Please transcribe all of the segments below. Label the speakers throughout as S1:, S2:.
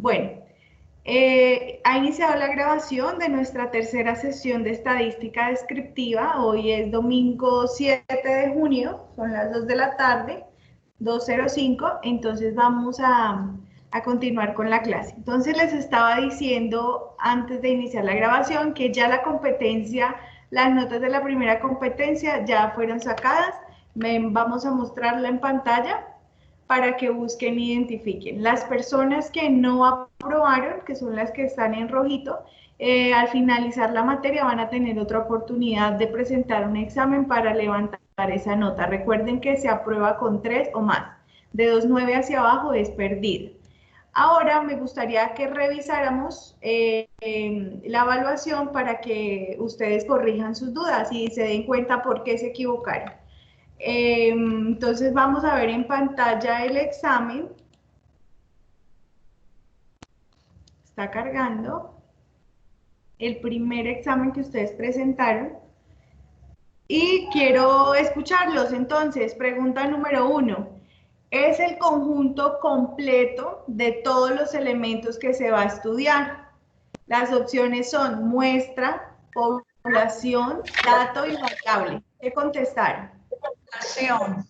S1: Bueno, ha iniciado la grabación de nuestra tercera sesión de estadística descriptiva. Hoy es domingo 7 de junio, son las 2 de la tarde, 2:05, entonces vamos a continuar con la clase. Entonces les estaba diciendo antes de iniciar la grabación que ya la competencia, las notas de la primera competencia ya fueron sacadas. Vamos a mostrarla en pantalla para que busquen e identifiquen. Las personas que no aprobaron, que son las que están en rojito, al finalizar la materia van a tener otra oportunidad de presentar un examen para levantar esa nota. Recuerden que se aprueba con 3 o más. De 2,9 hacia abajo es perdida. Ahora me gustaría que revisáramos la evaluación para que ustedes corrijan sus dudas y se den cuenta por qué se equivocaron. Entonces vamos a ver en pantalla el examen. Está cargando el primer examen que ustedes presentaron. Y quiero escucharlos. Entonces, pregunta número 1. ¿Es el conjunto completo de todos los elementos que se va a estudiar? Las opciones son muestra, población, dato y variable. ¿Qué contestaron?
S2: Población.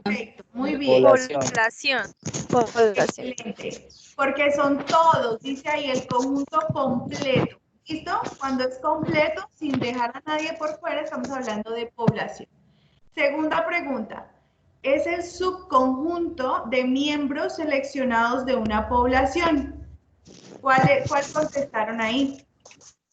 S1: Perfecto, muy bien.
S3: Población.
S1: Excelente. Porque son todos, dice ahí, el conjunto completo. ¿Listo? Cuando es completo, sin dejar a nadie por fuera, estamos hablando de población. Segunda pregunta. ¿Es el subconjunto de miembros seleccionados de una población? ¿Cuál contestaron ahí?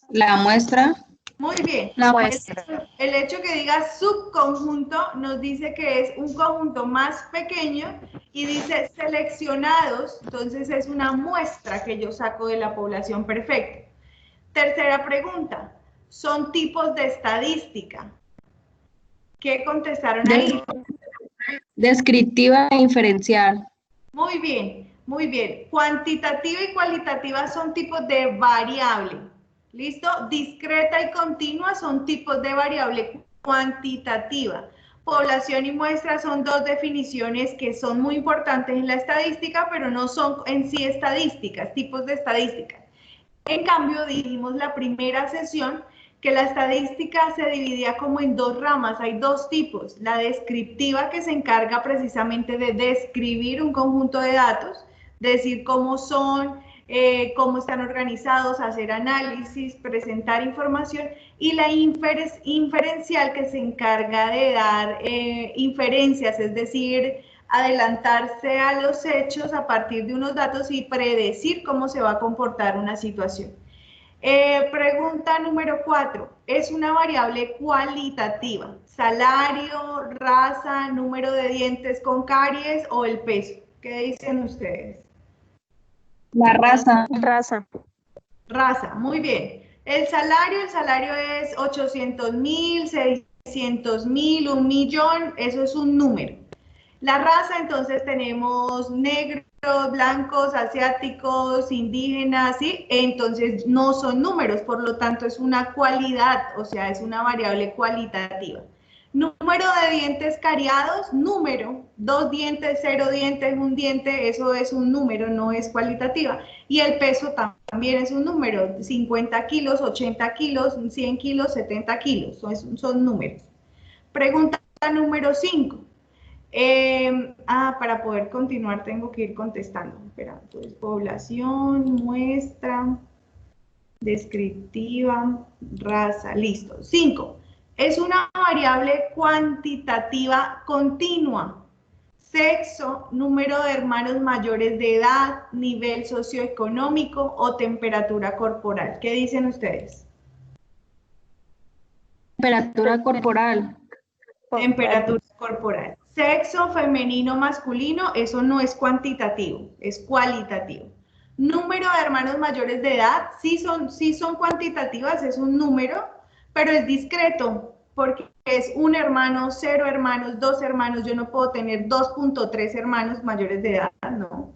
S2: La muestra.
S1: Muy bien.
S3: La muestra.
S1: El hecho que diga subconjunto nos dice que es un conjunto más pequeño y dice seleccionados, entonces es una muestra que yo saco de la población. Perfecto. Tercera pregunta. ¿Son tipos de estadística? ¿Qué contestaron ahí?
S2: Descriptiva e inferencial.
S1: Muy bien, muy bien. Cuantitativa y cualitativa son tipos de variable. ¿Listo? Discreta y continua son tipos de variable cuantitativa. Población y muestra son dos definiciones que son muy importantes en la estadística, pero no son en sí estadísticas, tipos de estadísticas. En cambio, dijimos la primera sesión que la estadística se dividía como en dos ramas, hay dos tipos, la descriptiva que se encarga precisamente de describir un conjunto de datos, decir cómo son, cómo están organizados, hacer análisis, presentar información, y la inferencial que se encarga de dar inferencias, es decir, adelantarse a los hechos a partir de unos datos y predecir cómo se va a comportar una situación. Pregunta número 4. ¿Es una variable cualitativa? ¿Salario, raza, número de dientes con caries o el peso? ¿Qué dicen ustedes?
S2: La raza.
S1: Raza, muy bien. El salario es 800,000, 600,000, 1,000,000, eso es un número. La raza, entonces tenemos negros, blancos, asiáticos, indígenas, ¿sí? Entonces no son números, por lo tanto es una cualidad, o sea, es una variable cualitativa. Número de dientes cariados, número, 2 dientes, 0 dientes, 1 diente, eso es un número, no es cualitativa. Y el peso también es un número, 50 kilos, 80 kilos, 100 kilos, 70 kilos, son números. Pregunta número 5. Para poder continuar tengo que ir contestando. Espera, entonces, población, muestra, descriptiva, raza, listo. 5. Es una variable cuantitativa continua. Sexo, número de hermanos mayores de edad, nivel socioeconómico o temperatura corporal. ¿Qué dicen ustedes?
S2: Temperatura corporal.
S1: Temperatura corporal. Sexo femenino, masculino, eso no es cuantitativo, es cualitativo. Número de hermanos mayores de edad, sí son cuantitativas, es un número, pero es discreto, porque es un hermano, 0 hermanos, 2 hermanos, yo no puedo tener 2.3 hermanos mayores de edad, no.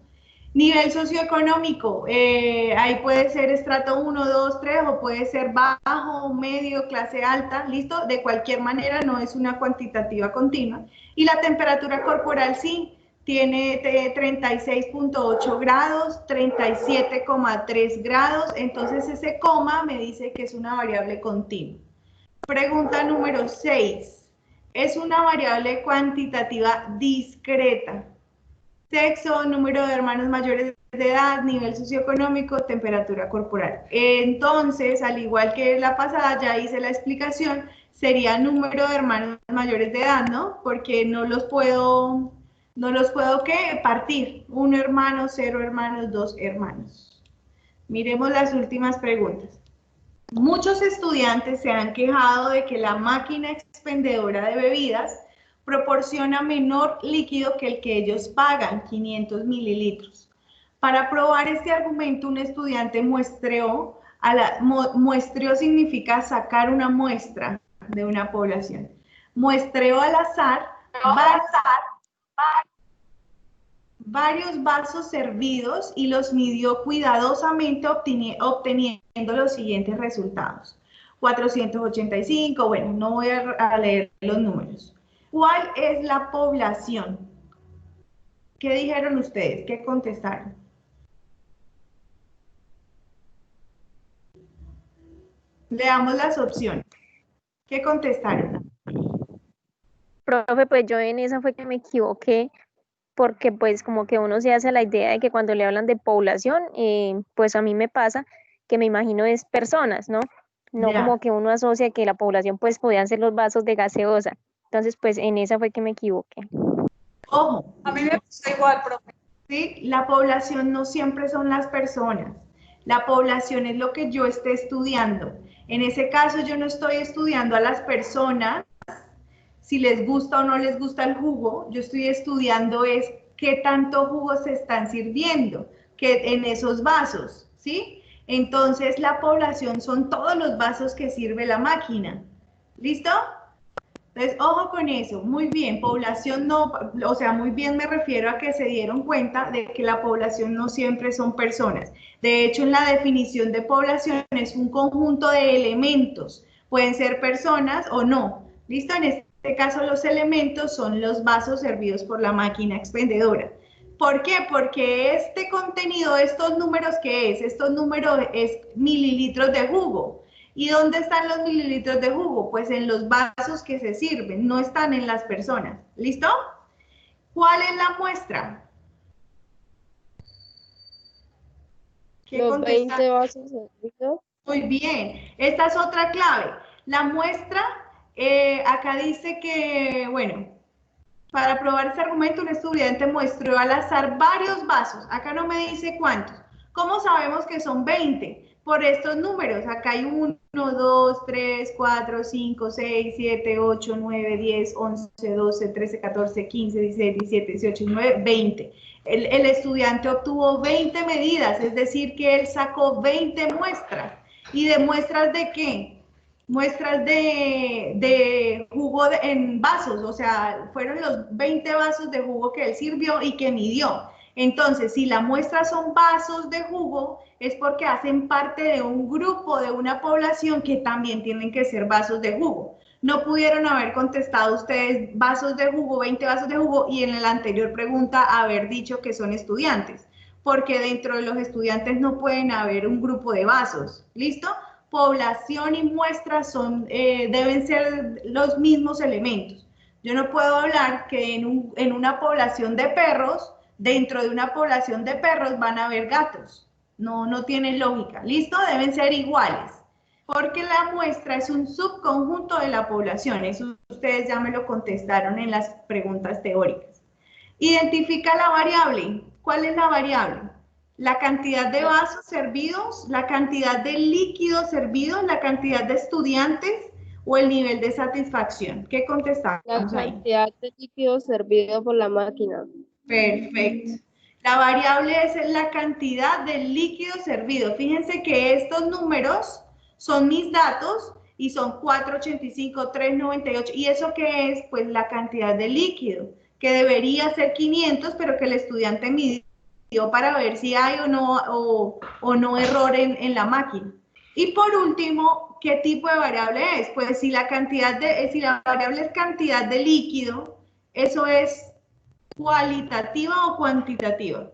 S1: Nivel socioeconómico, ahí puede ser estrato 1, 2, 3 o puede ser bajo, medio, clase alta, ¿listo? De cualquier manera no es una cuantitativa continua. Y la temperatura corporal sí, tiene 36.8 grados, 37,3 grados, entonces ese coma me dice que es una variable continua. Pregunta número 6. Es una variable cuantitativa discreta. Sexo, número de hermanos mayores de edad, nivel socioeconómico, temperatura corporal. Entonces, al igual que la pasada, ya hice la explicación, sería número de hermanos mayores de edad, ¿no? Porque no los puedo ¿qué? Partir. 1 hermano, 0 hermanos, 2 hermanos. Miremos las últimas preguntas. Muchos estudiantes se han quejado de que la máquina expendedora de bebidas proporciona menor líquido que el que ellos pagan, 500 mililitros. Para probar este argumento, un estudiante muestreó, muestreó significa sacar una muestra de una población. Muestreó al azar varios vasos servidos y los midió cuidadosamente obteniendo los siguientes resultados. 485, bueno, no voy a leer los números. ¿Cuál es la población? ¿Qué dijeron ustedes? ¿Qué contestaron? Leamos las opciones. ¿Qué contestaron?
S3: Profe, pues yo en esa fue que me equivoqué, porque pues como que uno se hace la idea de que cuando le hablan de población, pues a mí me pasa que me imagino es personas, ¿no? No
S1: Ya.
S3: como que uno asocia que la población pues podían ser los vasos de gaseosa. Entonces pues en esa fue que me equivoqué.
S1: Ojo,
S2: A mí me pasó igual, profe.
S1: ¿sí? La población no siempre son las personas. La población es lo que yo esté estudiando. En ese caso yo no estoy estudiando a las personas si les gusta o no les gusta el jugo, yo estoy estudiando es qué tanto jugo se están sirviendo que en esos vasos, ¿sí? Entonces la población son todos los vasos que sirve la máquina. ¿Listo? Entonces, ojo con eso, muy bien, población no, o sea, muy bien me refiero a que se dieron cuenta de que la población no siempre son personas. De hecho, en la definición de población es un conjunto de elementos, pueden ser personas o no. ¿Listo? En este caso, los elementos son los vasos servidos por la máquina expendedora. ¿Por qué? Porque este contenido, estos números, ¿qué es? Estos números es mililitros de jugo. ¿Y dónde están los mililitros de jugo? Pues en los vasos que se sirven, no están en las personas. ¿Listo? ¿Cuál es la muestra?
S4: Los 20 vasos servidos.
S1: Muy bien. Esta es otra clave. La muestra, acá dice que, bueno, para probar este argumento, un estudiante muestró al azar varios vasos. Acá no me dice cuántos. ¿Cómo sabemos que son 20? Por estos números. Acá hay 1, 2, 3, 4, 5, 6, 7, 8, 9, 10, 11, 12, 13, 14, 15, 16, 17, 18, 19, 20. El estudiante obtuvo 20 medidas, es decir, que él sacó 20 muestras. ¿Y de muestras de qué? Muestras de jugo en vasos, o sea, fueron los 20 vasos de jugo que él sirvió y que midió. Entonces, si la muestra son vasos de jugo, es porque hacen parte de un grupo, de una población que también tienen que ser vasos de jugo. No pudieron haber contestado ustedes vasos de jugo, 20 vasos de jugo, y en la anterior pregunta haber dicho que son estudiantes, porque dentro de los estudiantes no pueden haber un grupo de vasos. ¿Listo? Población y muestras deben ser los mismos elementos. Yo no puedo hablar que en una población de perros, dentro de una población de perros van a haber gatos. No tiene lógica. ¿Listo? Deben ser iguales. Porque la muestra es un subconjunto de la población. Eso ustedes ya me lo contestaron en las preguntas teóricas. Identifica la variable. ¿Cuál es la variable? La cantidad de vasos servidos, la cantidad de líquido servido, la cantidad de estudiantes o el nivel de satisfacción. ¿Qué contestamos
S4: La
S1: ahí?
S4: cantidad de líquido servido por la máquina.
S1: Perfecto. La variable es la cantidad de líquido servido. Fíjense que estos números son mis datos y son 485, 398. ¿Y eso qué es? Pues la cantidad de líquido, que debería ser 500, pero que el estudiante midió para ver si hay o no error en la máquina. Y por último, ¿qué tipo de variable es? Pues si la variable es cantidad de líquido, eso es ¿Cualitativa o cuantitativa?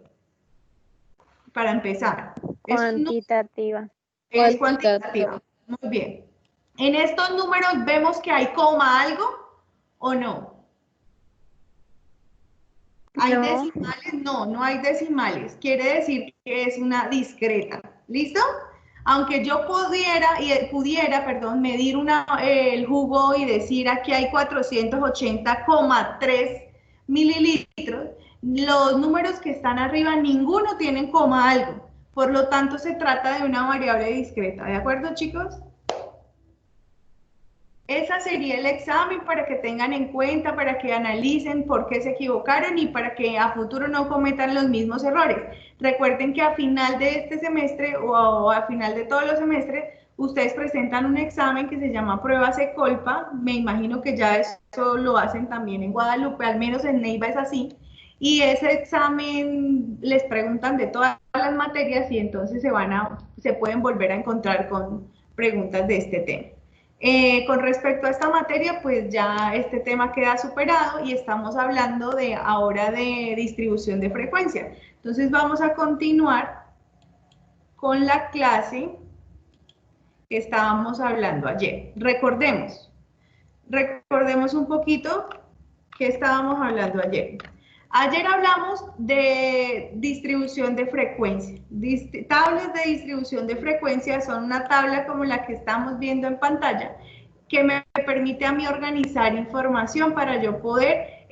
S1: Para empezar.
S3: Cuantitativa.
S1: Es cuantitativa. Muy bien. ¿En estos números vemos que hay coma algo o no? ¿Hay
S3: No.
S1: decimales? No, no hay decimales. Quiere decir que es una discreta. ¿Listo? Aunque yo pudiera, medir el jugo y decir aquí hay 480,3 mililitros, los números que están arriba, ninguno tienen coma algo. Por lo tanto, se trata de una variable discreta. ¿De acuerdo, chicos? Ese sería el examen para que tengan en cuenta, para que analicen por qué se equivocaron y para que a futuro no cometan los mismos errores. Recuerden que a final de este semestre o a final de todos los semestres, ustedes presentan un examen que se llama prueba Secolpa. Me imagino que ya eso lo hacen también en Guadalupe, al menos en Neiva es así. Y ese examen les preguntan de todas las materias y entonces se pueden volver a encontrar con preguntas de este tema. Con respecto a esta materia, pues ya este tema queda superado y estamos hablando ahora de distribución de frecuencia. Entonces vamos a continuar con la clase que estábamos hablando ayer. Recordemos un poquito qué estábamos hablando ayer. Ayer hablamos de distribución de frecuencia. Tablas de distribución de frecuencia son una tabla como la que estamos viendo en pantalla que me permite a mí organizar información para yo poder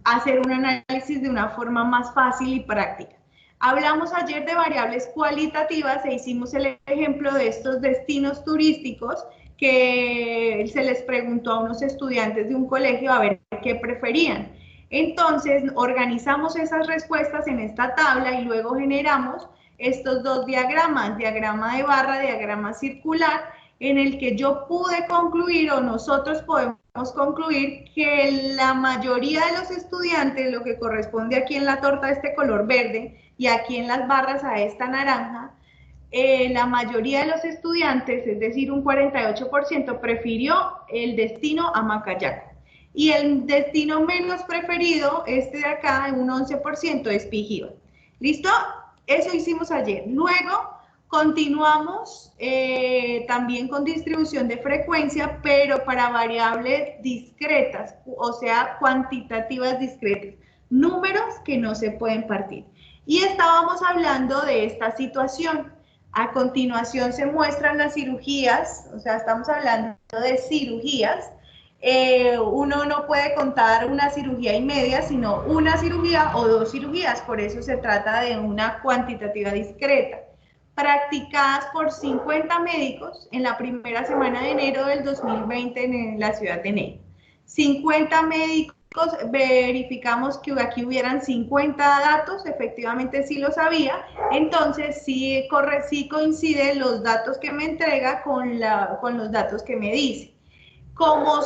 S1: hacer un análisis de una forma más fácil y práctica. Hablamos ayer de variables cualitativas e hicimos el ejemplo de estos destinos turísticos que se les preguntó a unos estudiantes de un colegio a ver qué preferían. Entonces, organizamos esas respuestas en esta tabla y luego generamos estos dos diagramas, diagrama de barra, diagrama circular, en el que yo pude concluir o nosotros podemos concluir que la mayoría de los estudiantes, lo que corresponde aquí en la torta de este color verde y aquí en las barras a esta naranja, la mayoría de los estudiantes, es decir, un 48%, prefirió el destino a Macayaco. Y el destino menos preferido, este de acá, un 11%, es Pijío. ¿Listo? Eso hicimos ayer. Luego continuamos también con distribución de frecuencia, pero para variables discretas, o sea, cuantitativas discretas, números que no se pueden partir. Y estábamos hablando de esta situación. A continuación se muestran las cirugías, o sea, estamos hablando de cirugías. Uno no puede contar una cirugía y media, sino una cirugía o dos cirugías, por eso se trata de una cuantitativa discreta, practicadas por 50 médicos en la primera semana de enero del 2020 en la ciudad de Neiva. 50 médicos, verificamos que aquí hubieran 50 datos, efectivamente sí los había, entonces sí coinciden los datos que me entrega con los datos que me dice. Como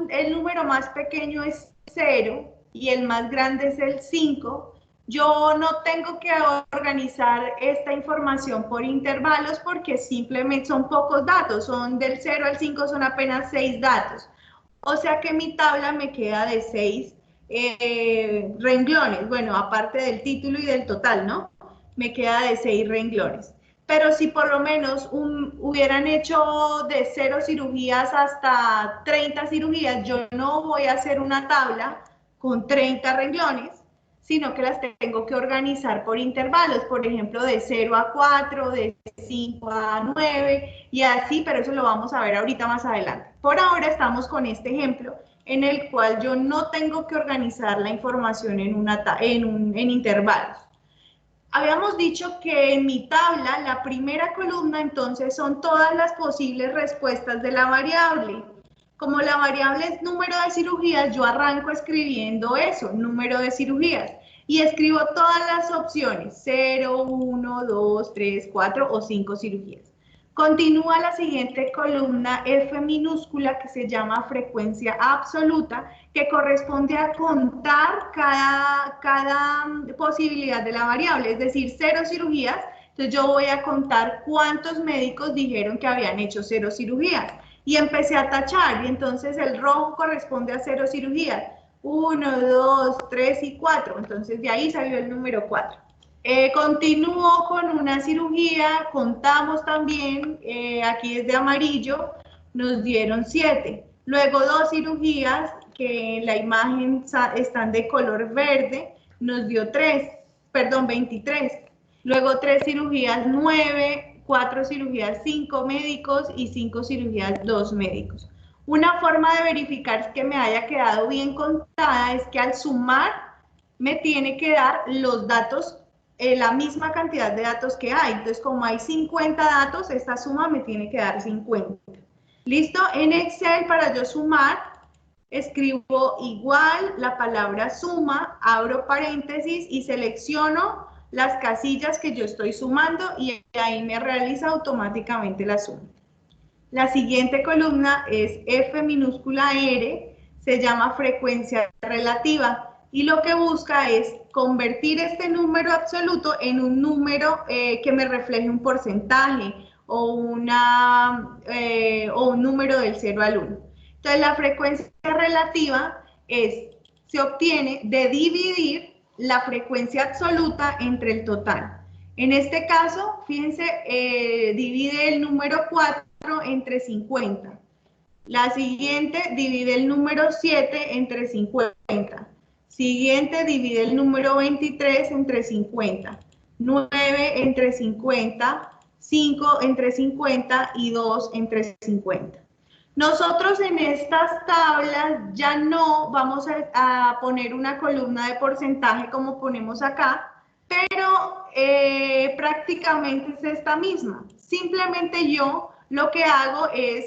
S1: el número más pequeño es 0 y el más grande es el 5, yo no tengo que organizar esta información por intervalos porque simplemente son pocos datos, son del 0 al 5 son apenas 6 datos. O sea que mi tabla me queda de 6 renglones, bueno, aparte del título y del total, ¿no? Me queda de 6 renglones. Pero si por lo menos hubieran hecho de 0 cirugías hasta 30 cirugías, yo no voy a hacer una tabla con 30 renglones, sino que las tengo que organizar por intervalos, por ejemplo, de 0 a 4, de 5 a 9, y así, pero eso lo vamos a ver ahorita más adelante. Por ahora estamos con este ejemplo, en el cual yo no tengo que organizar la información en intervalos. Habíamos dicho que en mi tabla, la primera columna, entonces, son todas las posibles respuestas de la variable. Como la variable es número de cirugías, yo arranco escribiendo eso, número de cirugías, y escribo todas las opciones, 0, 1, 2, 3, 4 o 5 cirugías. Continúa la siguiente columna F minúscula que se llama frecuencia absoluta, que corresponde a contar cada posibilidad de la variable, es decir, 0 cirugías, entonces yo voy a contar cuántos médicos dijeron que habían hecho 0 cirugías. Y empecé a tachar, y entonces el rojo corresponde a 0 cirugías. 1, 2, 3 y 4. Entonces de ahí salió el número 4. Continúo con una cirugía, contamos también, aquí es de amarillo, nos dieron 7. Luego 2 cirugías que en la imagen están de color verde, nos dio 23. Luego 3 cirugías, 9, 4 cirugías, 5 médicos y 5 cirugías, 2 médicos. Una forma de verificar que me haya quedado bien contada es que al sumar me tiene que dar los datos, la misma cantidad de datos que hay. Entonces, como hay 50 datos, esta suma me tiene que dar 50. ¿Listo? En Excel, para yo sumar, escribo igual la palabra suma, abro paréntesis y selecciono las casillas que yo estoy sumando y ahí me realiza automáticamente la suma. La siguiente columna es F minúscula R, se llama frecuencia relativa y lo que busca es convertir este número absoluto en un número que me refleje un porcentaje o un número del 0 al 1. Entonces la frecuencia relativa se obtiene de dividir la frecuencia absoluta entre el total. En este caso, fíjense, divide el número 4 entre 50. La siguiente divide el número 7 entre 50. Siguiente divide el número 23 entre 50. 9 entre 50. 5 entre 50 y 2 entre 50. Nosotros en estas tablas ya no vamos a poner una columna de porcentaje como ponemos acá, pero prácticamente es esta misma. Simplemente yo lo que hago es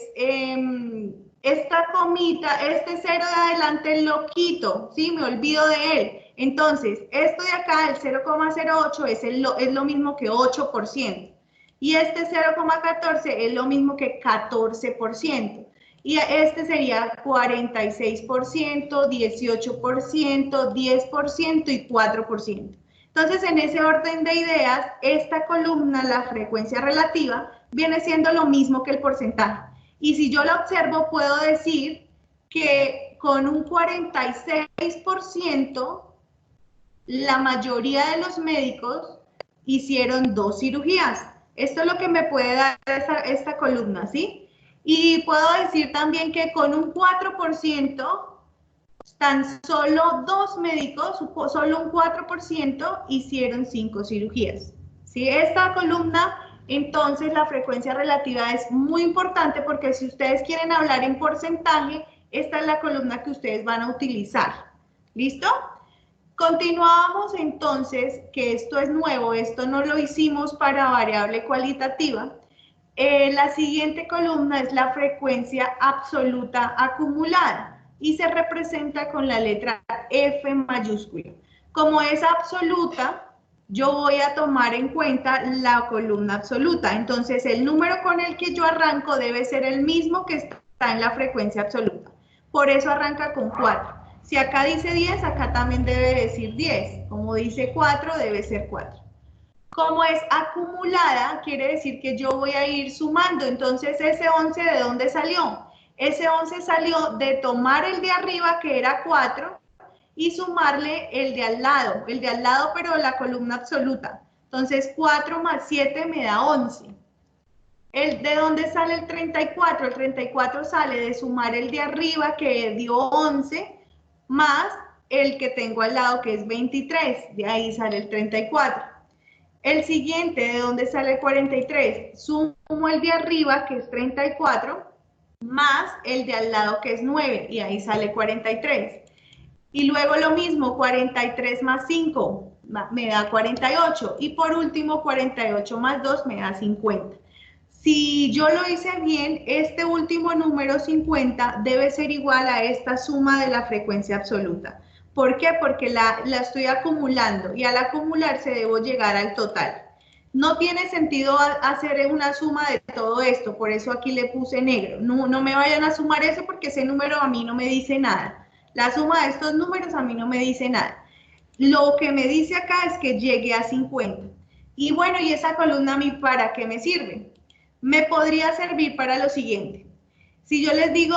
S1: esta comita, este 0 de adelante lo quito, ¿sí? Me olvido de él. Entonces, esto de acá, el 0,08 es lo mismo que 8%. Y este 0,14 es lo mismo que 14%. Y este sería 46%, 18%, 10% y 4%. Entonces, en ese orden de ideas, esta columna, la frecuencia relativa, viene siendo lo mismo que el porcentaje. Y si yo lo observo, puedo decir que con un 46%, la mayoría de los médicos hicieron 2 cirugías. Esto es lo que me puede dar esta columna, ¿sí? Y puedo decir también que con un 4%, tan solo 2 médicos, solo un 4%, hicieron 5 cirugías. ¿Sí? Esta columna, entonces, la frecuencia relativa es muy importante porque si ustedes quieren hablar en porcentaje, esta es la columna que ustedes van a utilizar. ¿Listo? Continuamos entonces, que esto es nuevo, esto no lo hicimos para variable cualitativa. La siguiente columna es la frecuencia absoluta acumulada y se representa con la letra F mayúscula. Como es absoluta, yo voy a tomar en cuenta la columna absoluta. Entonces, el número con el que yo arranco debe ser el mismo que está en la frecuencia absoluta. Por eso arranca con 4. Si acá dice 10, acá también debe decir 10. Como dice 4, debe ser 4. Como es acumulada, quiere decir que yo voy a ir sumando. Entonces, ese 11, ¿de dónde salió? Ese 11 salió de tomar el de arriba, que era 4, y sumarle el de al lado, pero la columna absoluta. Entonces, 4 más 7 me da 11. ¿De dónde sale el 34? El 34 sale de sumar el de arriba, que dio 11, más el que tengo al lado, que es 23. De ahí sale el 34. El siguiente, ¿de dónde sale el 43? Sumo el de arriba, que es 34, más el de al lado, que es 9, y ahí sale 43. Y luego lo mismo, 43 más 5 me da 48. Y por último, 48 más 2 me da 50. Si yo lo hice bien, este último número 50 debe ser igual a esta suma de la frecuencia absoluta. ¿Por qué? Porque la estoy acumulando y al acumularse debo llegar al total. No tiene sentido hacer una suma de todo esto, por eso aquí le puse negro. No me vayan a sumar eso porque ese número a mí no me dice nada. La suma de estos números a mí no me dice nada. Lo que me dice acá es que llegue a 50. Y bueno, ¿y esa columna a mí para qué me sirve? Me podría servir para lo siguiente. Si yo les digo,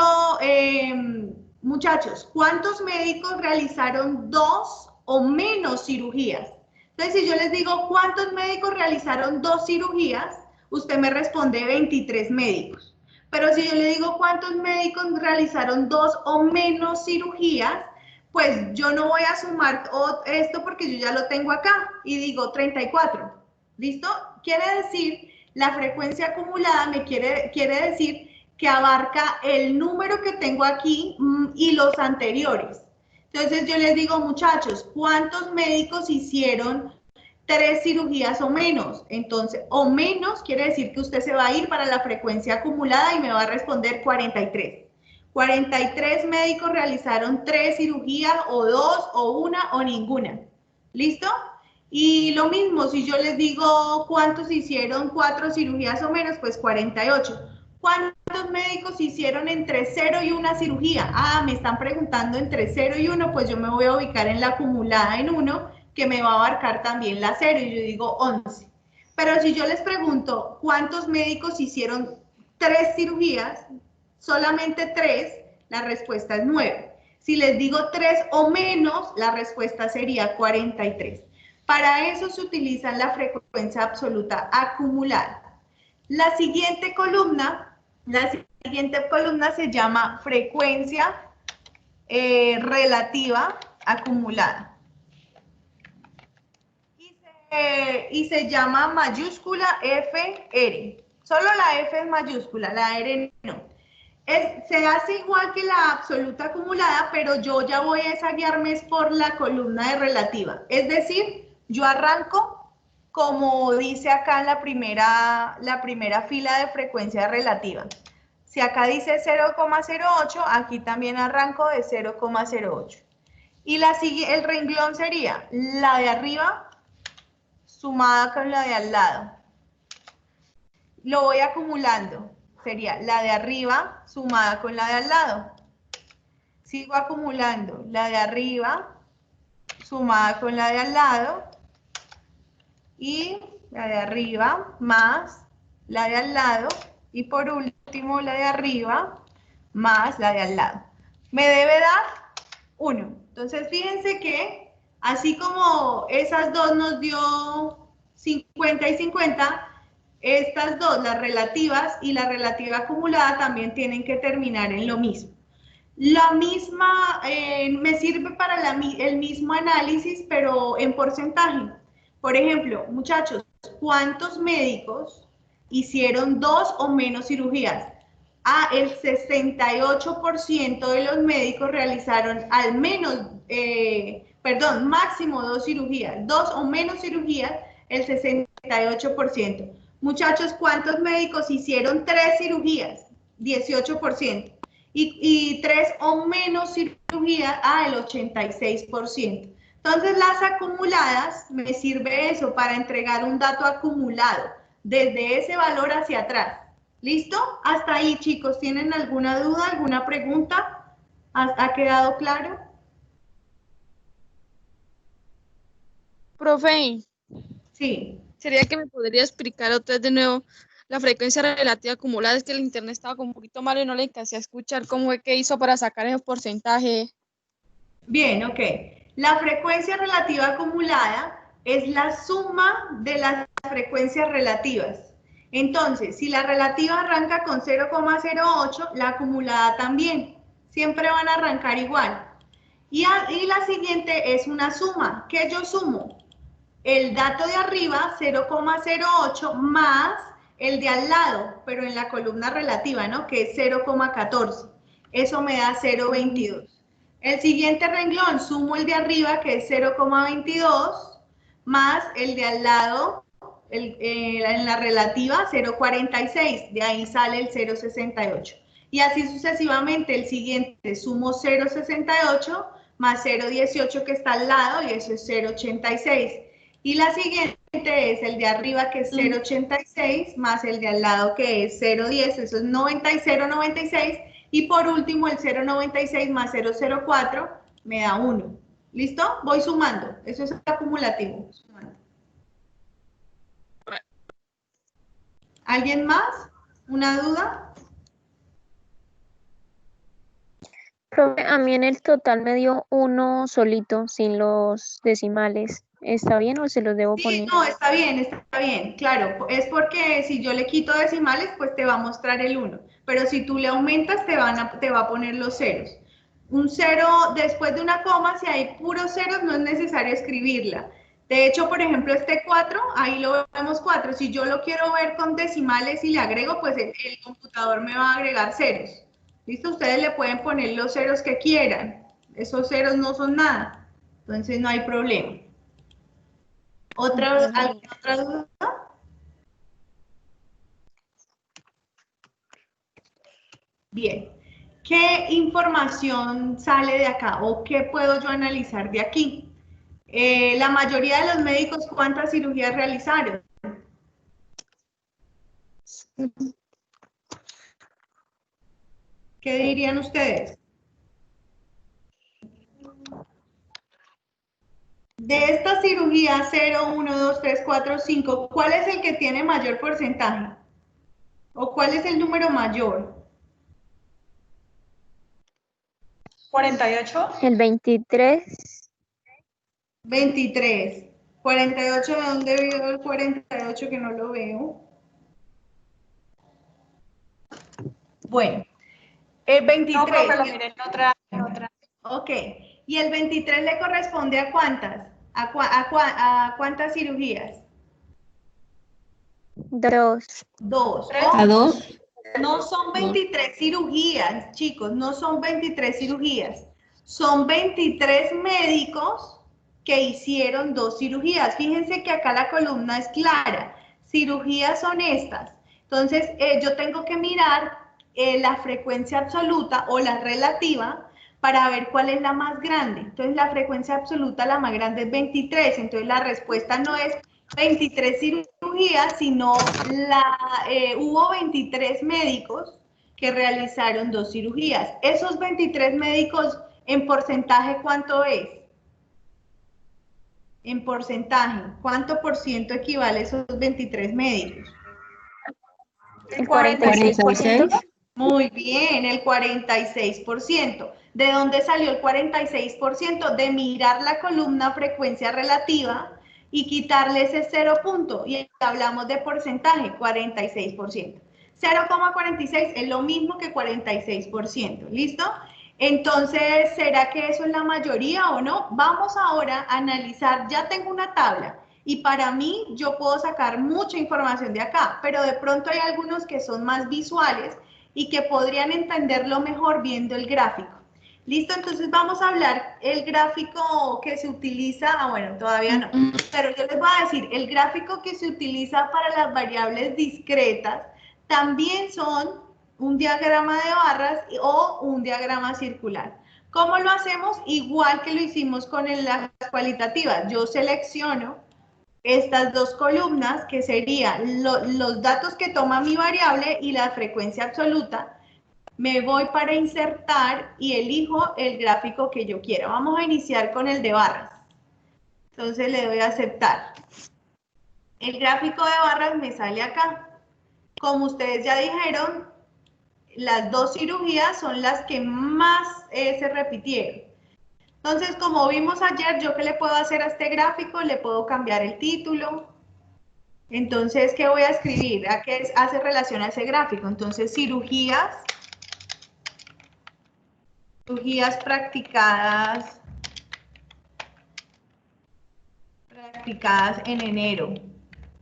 S1: Muchachos, ¿cuántos médicos realizaron 2 o menos cirugías? Entonces, si yo les digo, ¿cuántos médicos realizaron 2 cirugías? Usted me responde 23 médicos. Pero si yo le digo, ¿cuántos médicos realizaron 2 o menos cirugías? Pues yo no voy a sumar esto porque yo ya lo tengo acá y digo 34. ¿Listo? Quiere decir, la frecuencia acumulada me quiere decir que abarca el número que tengo aquí y los anteriores. Entonces yo les digo, muchachos, ¿cuántos médicos hicieron 3 cirugías o menos? Entonces, o menos quiere decir que usted se va a ir para la frecuencia acumulada y me va a responder 43. 43 médicos realizaron 3 cirugías o 2 o 1 o ninguna. ¿Listo? Y lo mismo, si yo les digo cuántos hicieron 4 cirugías o menos, pues 48. ¿Cuántos médicos hicieron entre 0 y 1 cirugía? Ah, me están preguntando entre 0 y 1, pues yo me voy a ubicar en la acumulada en 1, que me va a abarcar también la 0, y yo digo 11. Pero si yo les pregunto cuántos médicos hicieron 3 cirugías, solamente 3, la respuesta es 9. Si les digo 3 o menos, la respuesta sería 43. Para eso se utiliza la frecuencia absoluta acumulada. La siguiente columna se llama frecuencia relativa acumulada. Y se llama mayúscula FR. Solo la F es mayúscula, la R no. Se hace igual que la absoluta acumulada, pero yo ya voy a guiarme por la columna de relativa. Es decir, yo arranco como dice acá en la primera fila de frecuencia relativa. Si acá dice 0,08, aquí también arranco de 0,08. Y el renglón sería la de arriba sumada con la de al lado. Lo voy acumulando. Sería la de arriba sumada con la de al lado. Sigo acumulando la de arriba sumada con la de al lado. Y la de arriba más la de al lado. Y por último la de arriba más la de al lado. Me debe dar 1. Entonces fíjense que así como esas dos nos dio 50 y 50, estas dos, las relativas y la relativa acumulada, también tienen que terminar en lo mismo. La misma, me sirve para el mismo análisis, pero en porcentaje. Por ejemplo, muchachos, ¿cuántos médicos hicieron 2 o menos cirugías? Ah, el 68% de los médicos realizaron al menos, máximo 2 cirugías. 2 o menos cirugías, el 68%. Muchachos, ¿cuántos médicos hicieron 3 cirugías? 18%. Y 3 o menos cirugías, el 86%. Entonces, las acumuladas, me sirve eso para entregar un dato acumulado, desde ese valor hacia atrás. ¿Listo? Hasta ahí, chicos. ¿Tienen alguna duda, alguna pregunta? ¿Ha quedado claro?
S5: Profe,
S1: Sí.
S5: ¿sería que me podría explicar otra vez de nuevo la frecuencia relativa acumulada? Es que el internet estaba como un poquito malo y no le alcancé a escuchar cómo fue que hizo para sacar esos porcentajes.
S1: Bien, ok. La frecuencia relativa acumulada es la suma de las frecuencias relativas. Entonces, si la relativa arranca con 0,08, la acumulada también. Siempre van a arrancar igual. Y la siguiente es una suma. ¿Qué yo sumo? El dato de arriba, 0,08, más el de al lado, pero en la columna relativa, ¿no? Que es 0,14. Eso me da 0,22. El siguiente renglón, sumo el de arriba, que es 0,22, más el de al lado, en la relativa, 0,46. De ahí sale el 0,68. Y así sucesivamente, el siguiente, sumo 0,68 más 0,18 que está al lado, y eso es 0,86. Y la siguiente es el de arriba, que es 0,86, más el de al lado, que es 0,10, eso es 0,96. Y por último, el 0,96 más 0,04 me da 1. ¿Listo? Voy sumando. Eso es acumulativo. ¿Alguien más? ¿Una duda?
S3: Profe, a mí en el total me dio uno solito, sin los decimales. ¿Está bien o se los debo
S1: Sí,
S3: poner?
S1: no, está bien, claro. Es porque si yo le quito decimales, pues te va a mostrar el 1. Pero si tú le aumentas, te va a poner los ceros. Un cero después de una coma, si hay puros ceros, no es necesario escribirla. De hecho, por ejemplo, este 4, ahí lo vemos 4. Si yo lo quiero ver con decimales y le agrego, pues el computador me va a agregar ceros. ¿Listo? Ustedes le pueden poner los ceros que quieran. Esos ceros no son nada. Entonces no hay problema. ¿Alguna otra duda? Bien. ¿Qué información sale de acá o qué puedo yo analizar de aquí? La mayoría de los médicos, ¿cuántas cirugías realizaron? ¿Qué dirían ustedes? De estas cirugías 0, 1, 2, 3, 4, 5, ¿cuál es el que tiene mayor porcentaje? ¿O cuál es el número mayor?
S2: 48.
S3: El 23.
S1: 23. 48, ¿de dónde veo el 48 que no lo veo? Bueno, el 23.
S2: No, profe, lo miré en otra.
S1: Ok. ¿Y el 23 le corresponde a cuántas? ¿A cuántas cirugías?
S3: 2.
S1: 2.
S2: ¿A 2?
S1: No son 23 cirugías, chicos, no son 23 cirugías. Son 23 médicos que hicieron 2 cirugías. Fíjense que acá la columna es clara. Cirugías son estas. Entonces, yo tengo que mirar la frecuencia absoluta o la relativa para ver cuál es la más grande. Entonces, la frecuencia absoluta, la más grande es 23. Entonces, la respuesta no es 23 cirugías, sino hubo 23 médicos que realizaron 2 cirugías. Esos 23 médicos, en porcentaje, ¿cuánto es? En porcentaje, ¿cuánto por ciento equivale a esos 23 médicos?
S3: El 46%.
S1: Muy bien, el 46%. ¿De dónde salió el 46%? De mirar la columna frecuencia relativa y quitarle ese 0 punto. Y hablamos de porcentaje, 46%. 0,46 es lo mismo que 46%. ¿Listo? Entonces, ¿será que eso es la mayoría o no? Vamos ahora a analizar, ya tengo una tabla. Y para mí, yo puedo sacar mucha información de acá, pero de pronto hay algunos que son más visuales y que podrían entenderlo mejor viendo el gráfico. ¿Listo? Entonces vamos a hablar el gráfico que se utiliza, bueno, todavía no, pero yo les voy a decir, el gráfico que se utiliza para las variables discretas también son un diagrama de barras o un diagrama circular. ¿Cómo lo hacemos? Igual que lo hicimos con las cualitativas. Yo selecciono estas dos columnas, que serían los datos que toma mi variable y la frecuencia absoluta. Me voy para insertar y elijo el gráfico que yo quiero. Vamos a iniciar con el de barras. Entonces le doy a aceptar. El gráfico de barras me sale acá. Como ustedes ya dijeron, las 2 cirugías son las que más se repitieron. Entonces, como vimos ayer, ¿yo qué le puedo hacer a este gráfico? Le puedo cambiar el título. Entonces, ¿qué voy a escribir? ¿A qué hace relación a ese gráfico? Entonces, cirugías practicadas en enero.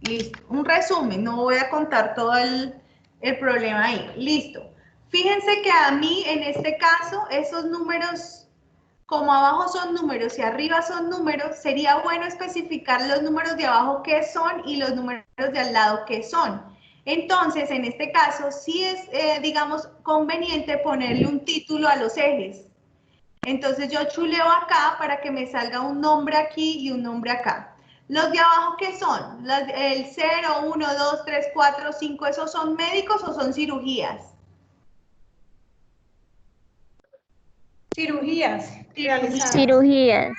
S1: Listo. Un resumen, no voy a contar todo el problema ahí. Listo. Fíjense que a mí, en este caso, esos números, como abajo son números y arriba son números, sería bueno especificar los números de abajo qué son y los números de al lado qué son. Entonces, en este caso, sí es, digamos, conveniente ponerle un título a los ejes. Entonces, yo chuleo acá para que me salga un nombre aquí y un nombre acá. ¿Los de abajo qué son? El 0, 1, 2, 3, 4, 5, ¿esos son médicos o son cirugías?
S2: Cirugías.
S3: Cirugías.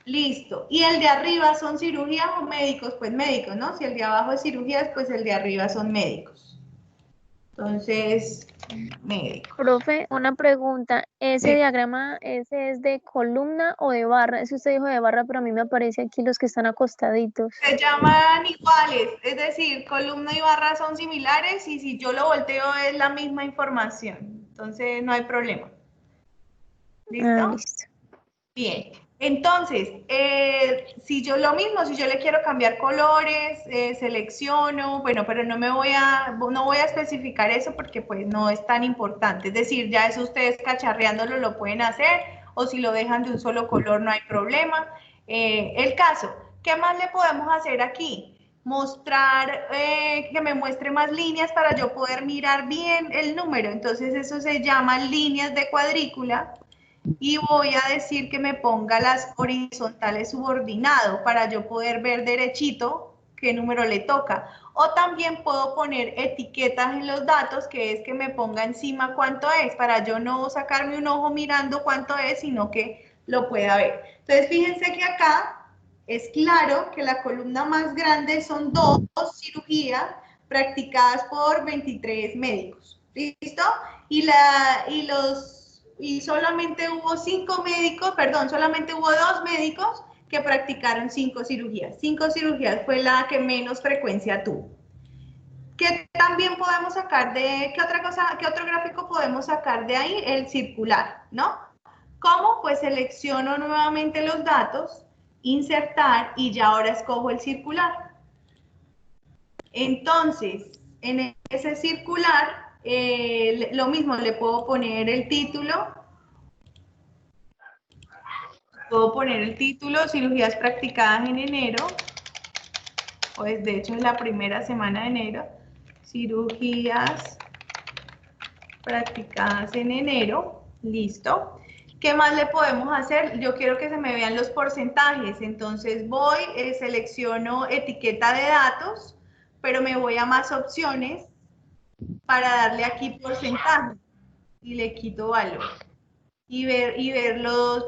S1: Listo. ¿Y el de arriba son cirugías o médicos? Pues médicos, ¿no? Si el de abajo es cirugías, pues el de arriba son médicos. Entonces, médico.
S3: Profe, una pregunta. ¿Ese
S1: Sí.
S3: diagrama, ese es de columna o de barra? Eso usted dijo de barra, pero a mí me aparece aquí los que están acostaditos.
S1: Se llaman iguales, es decir, columna y barra son similares y si yo lo volteo es la misma información. Entonces no hay problema. ¿Listo?
S3: Ah, listo.
S1: Bien. Entonces, si yo lo mismo, si yo le quiero cambiar colores, selecciono, bueno, pero no voy a especificar eso porque pues no es tan importante. Es decir, ya eso ustedes cacharreándolo lo pueden hacer o si lo dejan de un solo color no hay problema. El caso, ¿qué más le podemos hacer aquí? Mostrar, que me muestre más líneas para yo poder mirar bien el número. Entonces eso se llama líneas de cuadrícula. Y voy a decir que me ponga las horizontales subordinado para yo poder ver derechito qué número le toca. O también puedo poner etiquetas en los datos, que es que me ponga encima cuánto es, para yo no sacarme un ojo mirando cuánto es, sino que lo pueda ver. Entonces, fíjense que acá es claro que la columna más grande son 2 cirugías practicadas por 23 médicos. ¿Listo? Y solamente hubo 5 médicos, perdón, solamente hubo 2 médicos que practicaron 5 cirugías. 5 cirugías fue la que menos frecuencia tuvo. ¿Qué también podemos sacar de, qué otra cosa, qué otro gráfico podemos sacar de ahí? El circular, ¿no? ¿Cómo? Pues selecciono nuevamente los datos, insertar y ya ahora escojo el circular. Entonces, en ese circular, lo mismo, le puedo poner el título. Puedo poner el título, cirugías practicadas en enero. Pues de hecho es la primera semana de enero. Cirugías practicadas en enero. Listo. ¿Qué más le podemos hacer? Yo quiero que se me vean los porcentajes. Entonces voy, selecciono etiqueta de datos, pero me voy a más opciones para darle aquí porcentaje y le quito valor y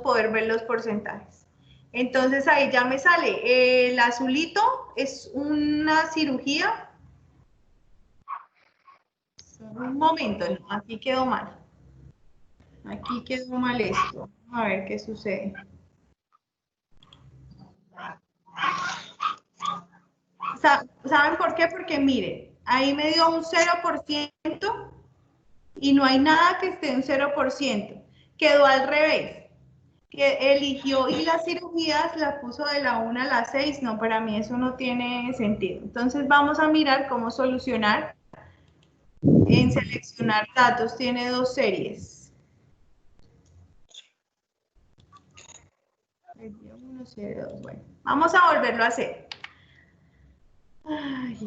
S1: poder ver los porcentajes. Entonces ahí ya me sale el azulito, es una cirugía. Un momento, no, aquí quedó mal. Aquí quedó mal esto. A ver qué sucede. ¿Saben por qué? Porque miren, ahí me dio un 0% y no hay nada que esté en 0%. Quedó al revés. Que eligió y las cirugías las puso de la 1 a la 6. No, para mí eso no tiene sentido. Entonces vamos a mirar cómo solucionar. En seleccionar datos tiene 2 series. 1, 0, 2. Bueno, vamos a volverlo a hacer. Ay,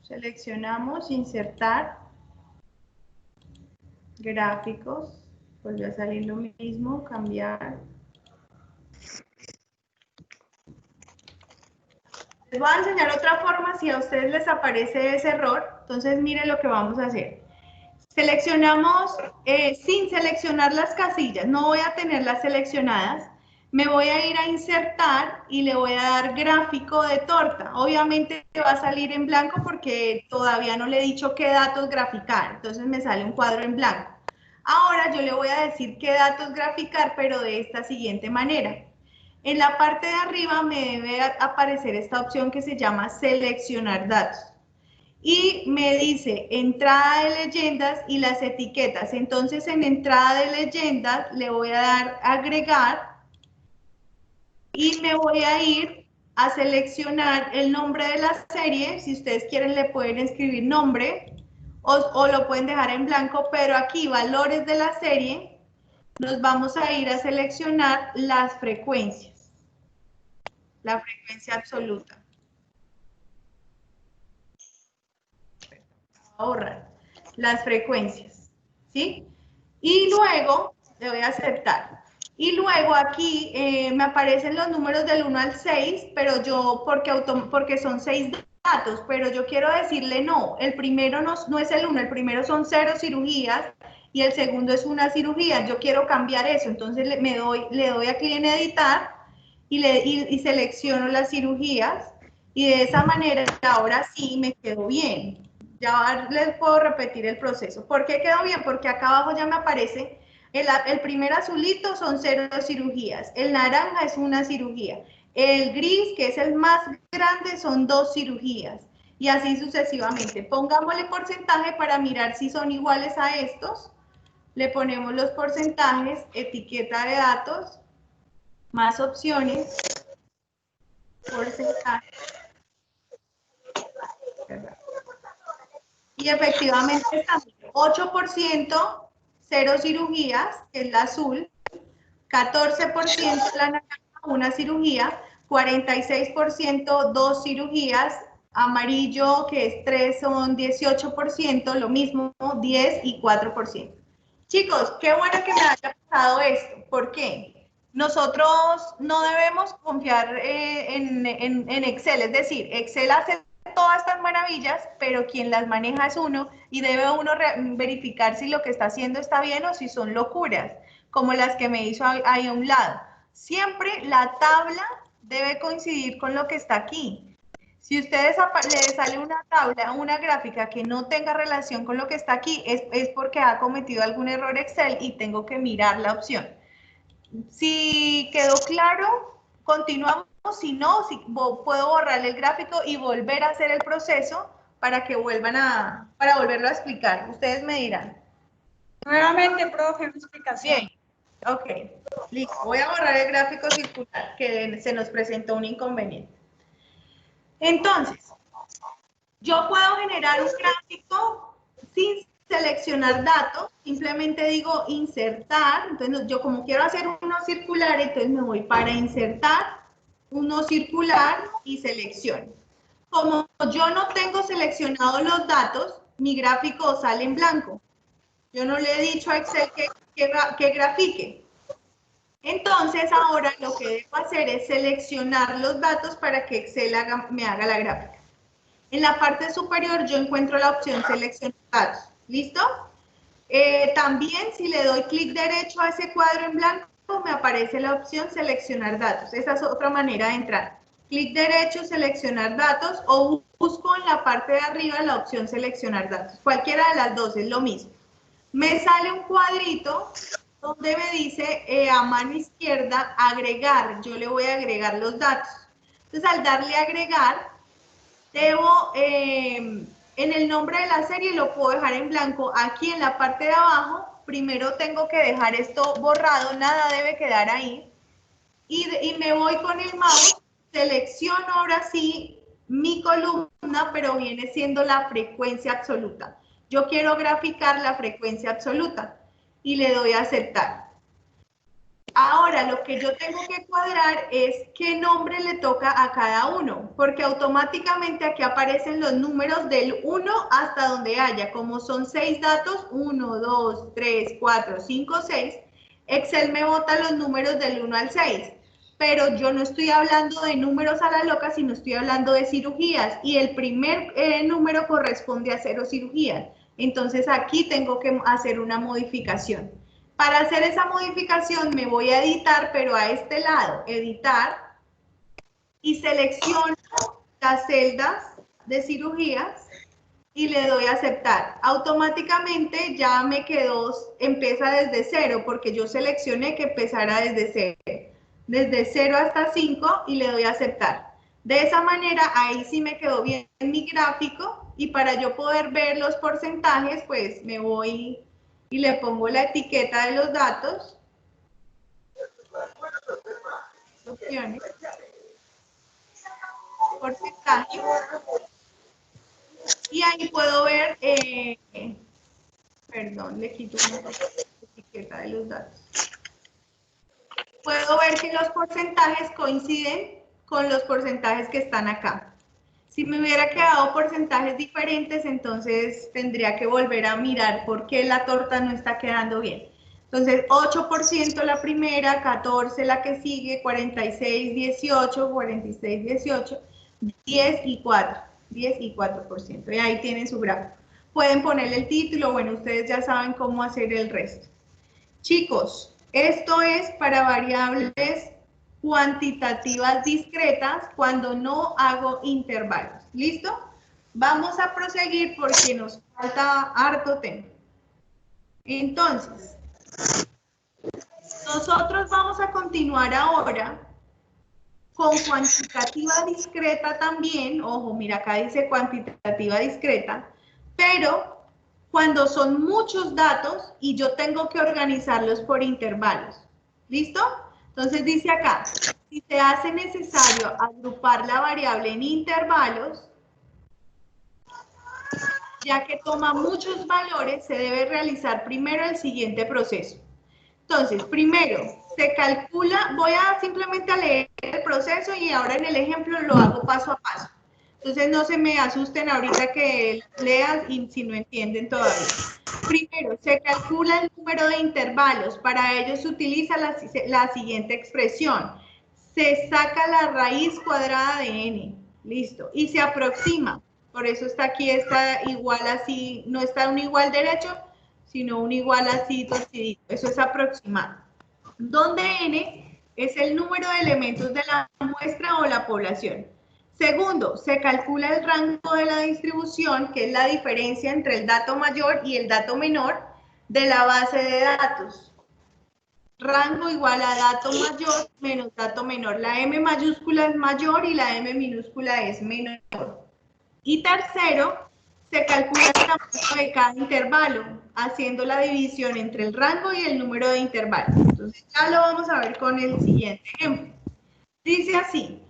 S1: seleccionamos, insertar, gráficos, vuelve a salir lo mismo, cambiar. Les voy a enseñar otra forma si a ustedes les aparece ese error. Entonces miren lo que vamos a hacer. Seleccionamos, sin seleccionar las casillas, no voy a tenerlas seleccionadas. Me voy a ir a insertar y le voy a dar gráfico de torta. Obviamente va a salir en blanco porque todavía no le he dicho qué datos graficar. Entonces me sale un cuadro en blanco. Ahora yo le voy a decir qué datos graficar, pero de esta siguiente manera. En la parte de arriba me debe aparecer esta opción que se llama seleccionar datos. Y me dice entrada de leyendas y las etiquetas. Entonces en entrada de leyendas le voy a dar agregar y me voy a ir a seleccionar el nombre de la serie. Si ustedes quieren le pueden escribir nombre o lo pueden dejar en blanco, pero aquí valores de la serie nos vamos a ir a seleccionar las frecuencias. La frecuencia absoluta. Ahorrar las frecuencias, ¿sí? Y luego le voy a aceptar. Y luego aquí me aparecen los números del 1 al 6, pero yo, porque son 6 datos, pero yo quiero decirle no, el primero no es el 1, el primero son 0 cirugías y el segundo es una cirugía. Yo quiero cambiar eso, entonces le doy aquí en editar y selecciono las cirugías. Y de esa manera, ahora sí me quedó bien. Ya les puedo repetir el proceso. ¿Por qué quedó bien? Porque acá abajo ya me aparece, el primer azulito son 0 cirugías, el naranja es 1 cirugía, el gris, que es el más grande, son 2 cirugías, y así sucesivamente. Pongámosle porcentaje para mirar si son iguales a estos. Le ponemos los porcentajes, etiqueta de datos, más opciones, porcentaje. Y efectivamente estamos 8%, 0 cirugías, que es la azul, 14% la naranja, 1 cirugía, 46% 2 cirugías, amarillo, que es 3, son 18%, lo mismo, 10 y 4%. Chicos, qué bueno que me haya pasado esto. ¿Por qué? Nosotros no debemos confiar en Excel, es decir, Excel hace todas estas maravillas, pero quien las maneja es uno y debe uno verificar si lo que está haciendo está bien o si son locuras, como las que me hizo ahí a un lado. Siempre la tabla debe coincidir con lo que está aquí. Si a ustedes les sale una tabla, una gráfica que no tenga relación con lo que está aquí, es porque ha cometido algún error Excel y tengo que mirar la opción. Si quedó claro, continuamos. Si no, puedo borrar el gráfico y volver a hacer el proceso para que para volverlo a explicar. Ustedes me dirán.
S2: Nuevamente, profe, una explicación.
S1: Bien, ok, listo. Voy a borrar el gráfico circular que se nos presentó un inconveniente. Entonces, yo puedo generar un gráfico sin seleccionar datos, simplemente digo insertar. Entonces, yo como quiero hacer uno circular, entonces me voy para insertar, uno circular y selecciono. Como yo no tengo seleccionados los datos, mi gráfico sale en blanco. Yo no le he dicho a Excel que grafique. Entonces, ahora lo que debo hacer es seleccionar los datos para que Excel me haga la gráfica. En la parte superior yo encuentro la opción seleccionar datos. ¿Listo? También si le doy clic derecho a ese cuadro en blanco, me aparece la opción seleccionar datos. Esa es otra manera de entrar. Clic derecho, seleccionar datos, o busco en la parte de arriba la opción seleccionar datos. Cualquiera de las dos es lo mismo. Me sale un cuadrito donde me dice a mano izquierda agregar. Yo le voy a agregar los datos. Entonces, al darle a agregar, debo, en el nombre de la serie lo puedo dejar en blanco. Aquí en la parte de abajo, primero tengo que dejar esto borrado, nada debe quedar ahí. Y me voy con el mouse, selecciono ahora sí mi columna, pero viene siendo la frecuencia absoluta. Yo quiero graficar la frecuencia absoluta y le doy a aceptar. Ahora, lo que yo tengo que cuadrar es qué nombre le toca a cada uno, porque automáticamente aquí aparecen los números del 1 hasta donde haya. Como son 6 datos, 1, 2, 3, 4, 5, 6, Excel me bota los números del 1 al 6. Pero yo no estoy hablando de números a la loca, sino estoy hablando de cirugías. Y el primer número corresponde a 0 cirugías. Entonces aquí tengo que hacer una modificación. Para hacer esa modificación me voy a editar, pero a este lado, editar, y selecciono las celdas de cirugías y le doy a aceptar. Automáticamente ya me quedó, empieza desde 0, porque yo seleccioné que empezara desde 0. Desde 0 hasta 5 y le doy a aceptar. De esa manera, ahí sí me quedó bien mi gráfico, y para yo poder ver los porcentajes, pues me voy y le pongo la etiqueta de los datos, opciones, porcentaje, y ahí puedo ver, perdón, le quito una etiqueta de los datos. Puedo ver que los porcentajes coinciden con los porcentajes que están acá. Si me hubiera quedado porcentajes diferentes, entonces tendría que volver a mirar por qué la torta no está quedando bien. Entonces, 8% la primera, 14 la que sigue, 46, 18, 46, 18, 10 y 4, 10 y 4%. Y ahí tienen su gráfico. Pueden ponerle el título, bueno, ustedes ya saben cómo hacer el resto. Chicos, esto es para variables cuantitativas discretas cuando no hago intervalos. ¿Listo? Vamos a proseguir porque nos falta harto tema. Entonces, nosotros vamos a continuar ahora con cuantitativa discreta también. Ojo, mira, acá dice cuantitativa discreta, pero cuando son muchos datos y yo tengo que organizarlos por intervalos. ¿Listo? Entonces dice acá, si se hace necesario agrupar la variable en intervalos, ya que toma muchos valores, se debe realizar primero el siguiente proceso. Entonces, primero, se calcula, voy a simplemente a leer el proceso y ahora en el ejemplo lo hago paso a paso. Entonces, no se me asusten ahorita que lean y si no entienden todavía. Primero, se calcula el número de intervalos. Para ello se utiliza la siguiente expresión. Se saca la raíz cuadrada de n. Listo. Y se aproxima. Por eso está aquí, está igual así, no está un igual derecho, sino un igual así torcidito. Eso es aproximado. Donde n es el número de elementos de la muestra o la población. Segundo, se calcula el rango de la distribución, que es la diferencia entre el dato mayor y el dato menor de la base de datos. Rango igual a dato mayor menos dato menor. La M mayúscula es mayor y la M minúscula es menor. Y tercero, se calcula el tamaño de cada intervalo, haciendo la división entre el rango y el número de intervalos. Entonces ya lo vamos a ver con el siguiente ejemplo. Dice así,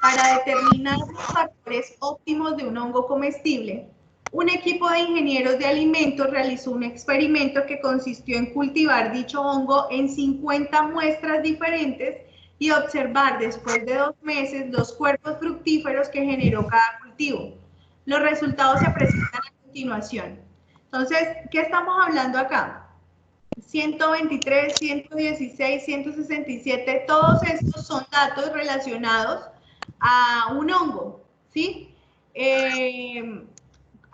S1: para determinar los factores óptimos de un hongo comestible, un equipo de ingenieros de alimentos realizó un experimento que consistió en cultivar dicho hongo en 50 muestras diferentes y observar después de 2 meses los cuerpos fructíferos que generó cada cultivo. Los resultados se presentan a continuación. Entonces, ¿qué estamos hablando acá? 123, 116, 167, todos estos son datos relacionados a un hongo, ¿sí?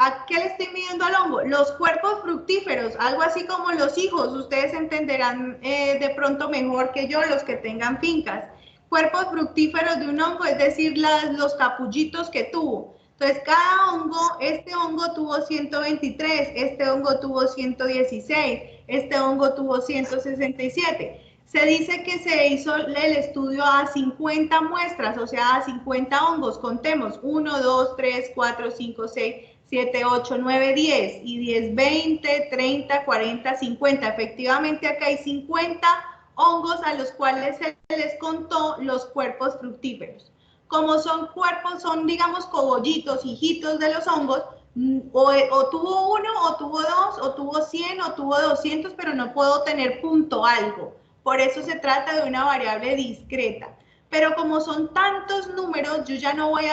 S1: ¿A qué le estoy midiendo al hongo? Los cuerpos fructíferos, algo así como los hijos, ustedes entenderán de pronto mejor que yo, los que tengan fincas. Cuerpos fructíferos de un hongo, es decir, los capullitos que tuvo. Entonces, cada hongo, este hongo tuvo 123, este hongo tuvo 116, este hongo tuvo 167. Se dice que se hizo el estudio a 50 muestras, o sea, a 50 hongos. Contemos, 1, 2, 3, 4, 5, 6, 7, 8, 9, 10. Y 10, 20, 30, 40, 50. Efectivamente, acá hay 50 hongos a los cuales se les contó los cuerpos fructíferos. Como son cuerpos, son digamos cogollitos, hijitos de los hongos, o tuvo 1, o tuvo 2, o tuvo 100, o tuvo 200, pero no puedo tener punto algo. Por eso se trata de una variable discreta. Pero como son tantos números, yo ya no voy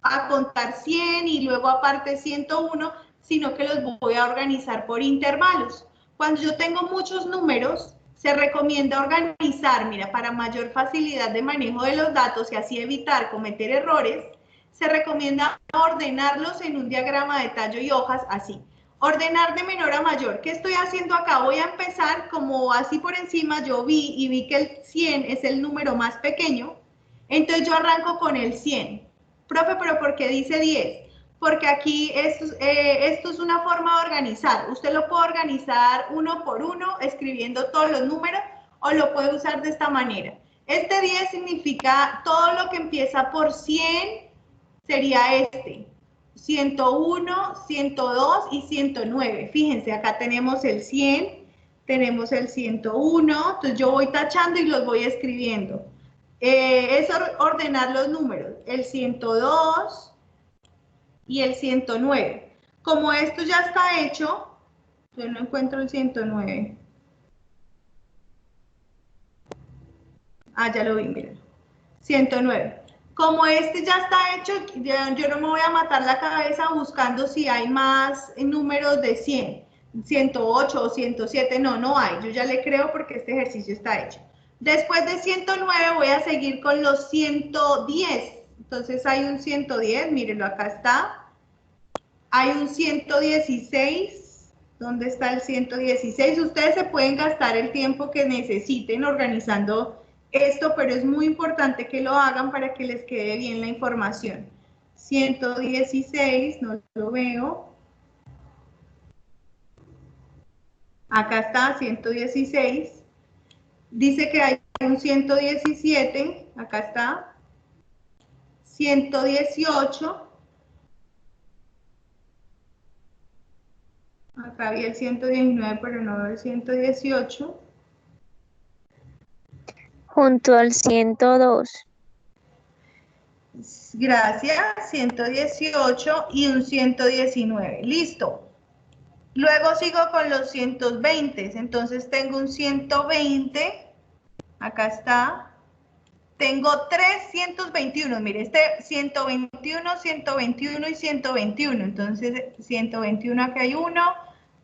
S1: a contar 100 y luego aparte 101, sino que los voy a organizar por intervalos. Cuando yo tengo muchos números, se recomienda organizar, mira, para mayor facilidad de manejo de los datos y así evitar cometer errores, se recomienda ordenarlos en un diagrama de tallo y hojas así. Ordenar de menor a mayor. ¿Qué estoy haciendo acá? Voy a empezar como así por encima, yo vi que el 100 es el número más pequeño, entonces yo arranco con el 100. Profe, ¿pero por qué dice 10? Porque aquí esto es una forma de organizar. Usted lo puede organizar uno por uno, escribiendo todos los números, o lo puede usar de esta manera. Este 10 significa todo lo que empieza por 100, sería este. 101, 102 y 109. Fíjense, acá tenemos el 100, tenemos el 101, entonces yo voy tachando y los voy escribiendo. Es ordenar los números, el 102 y el 109. Como esto ya está hecho, yo no encuentro el 109. Ah, ya lo vi, miren. 109. Como este ya está hecho, yo no me voy a matar la cabeza buscando si hay más números de 100, 108 o 107, no hay, yo ya le creo porque este ejercicio está hecho. Después de 109 voy a seguir con los 110, entonces hay un 110, mírenlo, acá está. Hay un 116, ¿dónde está el 116? Ustedes se pueden gastar el tiempo que necesiten organizando esto, pero es muy importante que lo hagan para que les quede bien la información. 116, no lo veo. Acá está, 116. Dice que hay un 117, acá está. 118. Acá había el 119, pero no veo el 118.
S3: Junto al 102.
S1: Gracias, 118 y un 119. Listo. Luego sigo con los 120. Entonces tengo un 120. Acá está. Tengo 321. Mire, este 121, 121 y 121. Entonces, 121 aquí hay uno,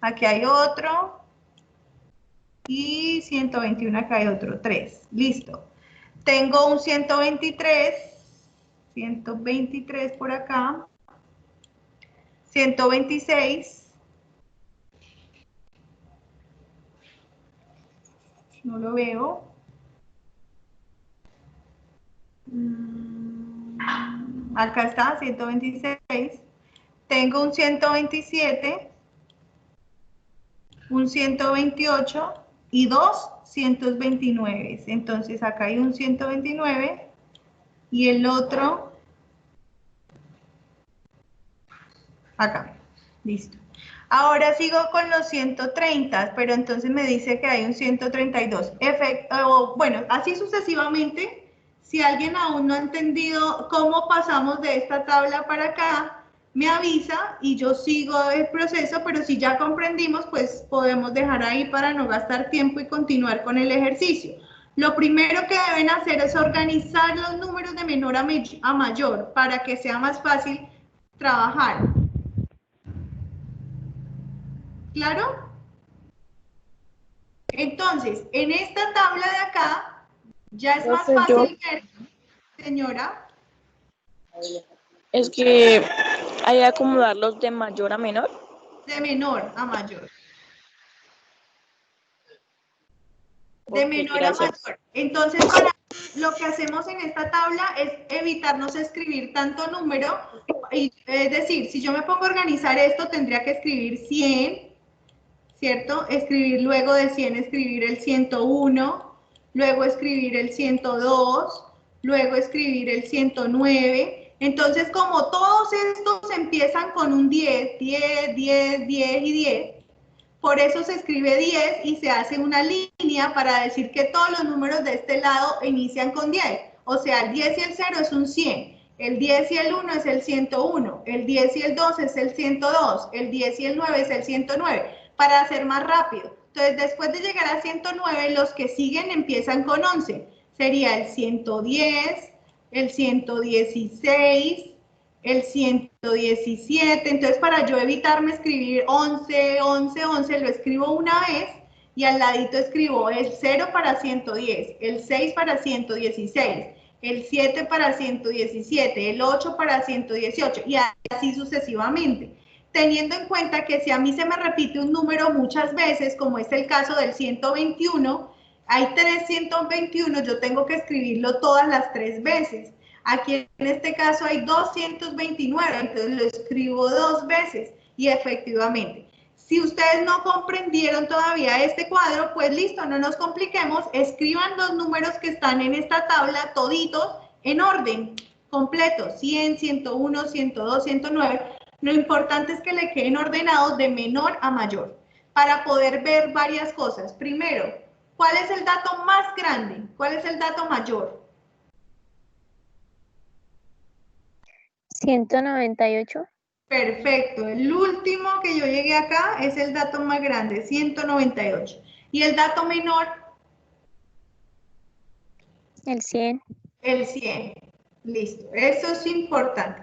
S1: aquí hay otro. Y 121 acá hay otro, 3. Listo. Tengo un 123. 123 por acá. 126. No lo veo. Acá está, 126. Tengo un 127, un 128 y dos 129. Entonces acá hay un 129 y el otro acá. Listo. Ahora sigo con los 130, pero entonces me dice que hay un 132. Bueno, así sucesivamente. Si alguien aún no ha entendido cómo pasamos de esta tabla para acá, me avisa y yo sigo el proceso, pero si ya comprendimos, pues podemos dejar ahí para no gastar tiempo y continuar con el ejercicio. Lo primero que deben hacer es organizar los números de menor a mayor para que sea más fácil trabajar. ¿Claro? Entonces, en esta tabla de acá, ya es más fácil ver, señora.
S6: Es que hay que acomodarlos de mayor a menor.
S1: De menor a mayor. De menor a mayor. Entonces, lo que hacemos en esta tabla es evitarnos escribir tanto número. Es decir, si yo me pongo a organizar esto, tendría que escribir 100, ¿cierto? Escribir luego de 100, escribir el 101, luego escribir el 102, luego escribir el 109. Entonces, como todos estos empiezan con un 10, 10, 10, 10 y 10, por eso se escribe 10 y se hace una línea para decir que todos los números de este lado inician con 10. O sea, el 10 y el 0 es un 100. El 10 y el 1 es el 101. El 10 y el 2 es el 102. El 10 y el 9 es el 109. Para hacer más rápido. Entonces, después de llegar a 109, los que siguen empiezan con 11. Sería el 110, el 116, el 117, entonces para yo evitarme escribir 11, 11, 11, lo escribo una vez y al ladito escribo el 0 para 110, el 6 para 116, el 7 para 117, el 8 para 118 y así sucesivamente. Teniendo en cuenta que si a mí se me repite un número muchas veces, como es el caso del 121, hay 3 121, yo tengo que escribirlo todas las 3 veces. Aquí en este caso hay 229, entonces lo escribo 2 veces y efectivamente. Si ustedes no comprendieron todavía este cuadro, pues listo, no nos compliquemos, escriban los números que están en esta tabla toditos en orden completo, 100, 101, 102, 109. Lo importante es que le queden ordenados de menor a mayor para poder ver varias cosas. Primero, ¿cuál es el dato más grande? ¿Cuál es el dato mayor?
S3: 198.
S1: Perfecto, el último que yo llegué acá es el dato más grande, 198. ¿Y el dato menor?
S3: El 100.
S1: El 100. Listo, eso es importante.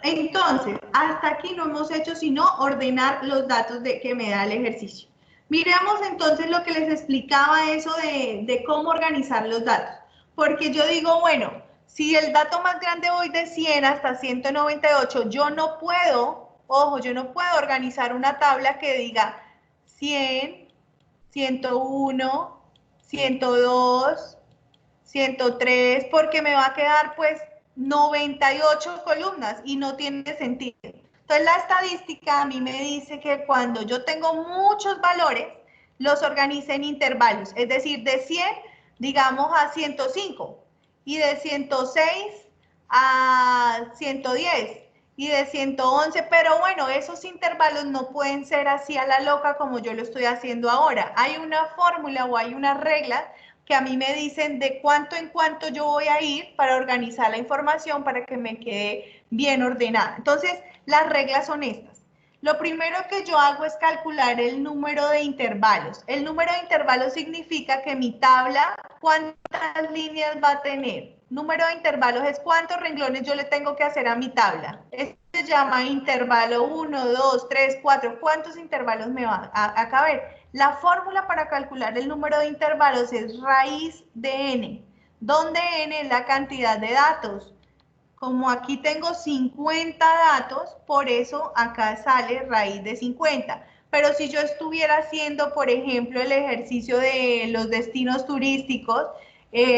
S1: Entonces, hasta aquí no hemos hecho sino ordenar los datos que me da el ejercicio. Miremos entonces lo que les explicaba eso de cómo organizar los datos. Porque yo digo, bueno, si el dato más grande voy de 100 hasta 198, yo no puedo, ojo, yo no puedo organizar una tabla que diga 100, 101, 102, 103, porque me va a quedar pues 98 columnas y no tiene sentido. Entonces la estadística a mí me dice que cuando yo tengo muchos valores, los organice en intervalos, es decir, de 100, digamos, a 105, y de 106 a 110, y de 111, pero bueno, esos intervalos no pueden ser así a la loca como yo lo estoy haciendo ahora. Hay una fórmula o hay una regla que a mí me dicen de cuánto en cuánto yo voy a ir para organizar la información para que me quede bien ordenada. Entonces, las reglas son estas. Lo primero que yo hago es calcular el número de intervalos. El número de intervalos significa que mi tabla, ¿cuántas líneas va a tener? Número de intervalos es cuántos renglones yo le tengo que hacer a mi tabla. Esto se llama intervalo 1, 2, 3, 4. ¿Cuántos intervalos me va a caber? La fórmula para calcular el número de intervalos es raíz de n, donde n es la cantidad de datos. Como aquí tengo 50 datos, por eso acá sale raíz de 50. Pero si yo estuviera haciendo, por ejemplo, el ejercicio de los destinos turísticos,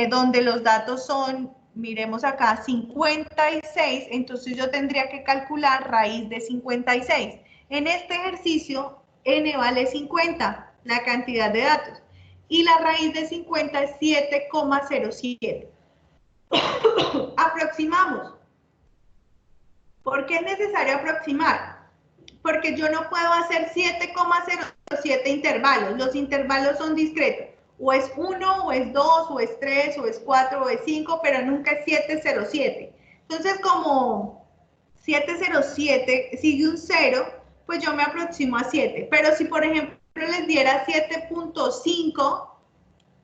S1: donde los datos son, miremos acá, 56, entonces yo tendría que calcular raíz de 56. En este ejercicio, n vale 50, la cantidad de datos. Y la raíz de 50 es 7,07. Aproximamos. ¿Por qué es necesario aproximar? Porque yo no puedo hacer 7,07 intervalos. Los intervalos son discretos. O es 1, o es 2, o es 3, o es 4, o es 5, pero nunca es 707. Entonces, como 707 sigue un 0, pues yo me aproximo a 7. Pero si, por ejemplo, les diera 7.5,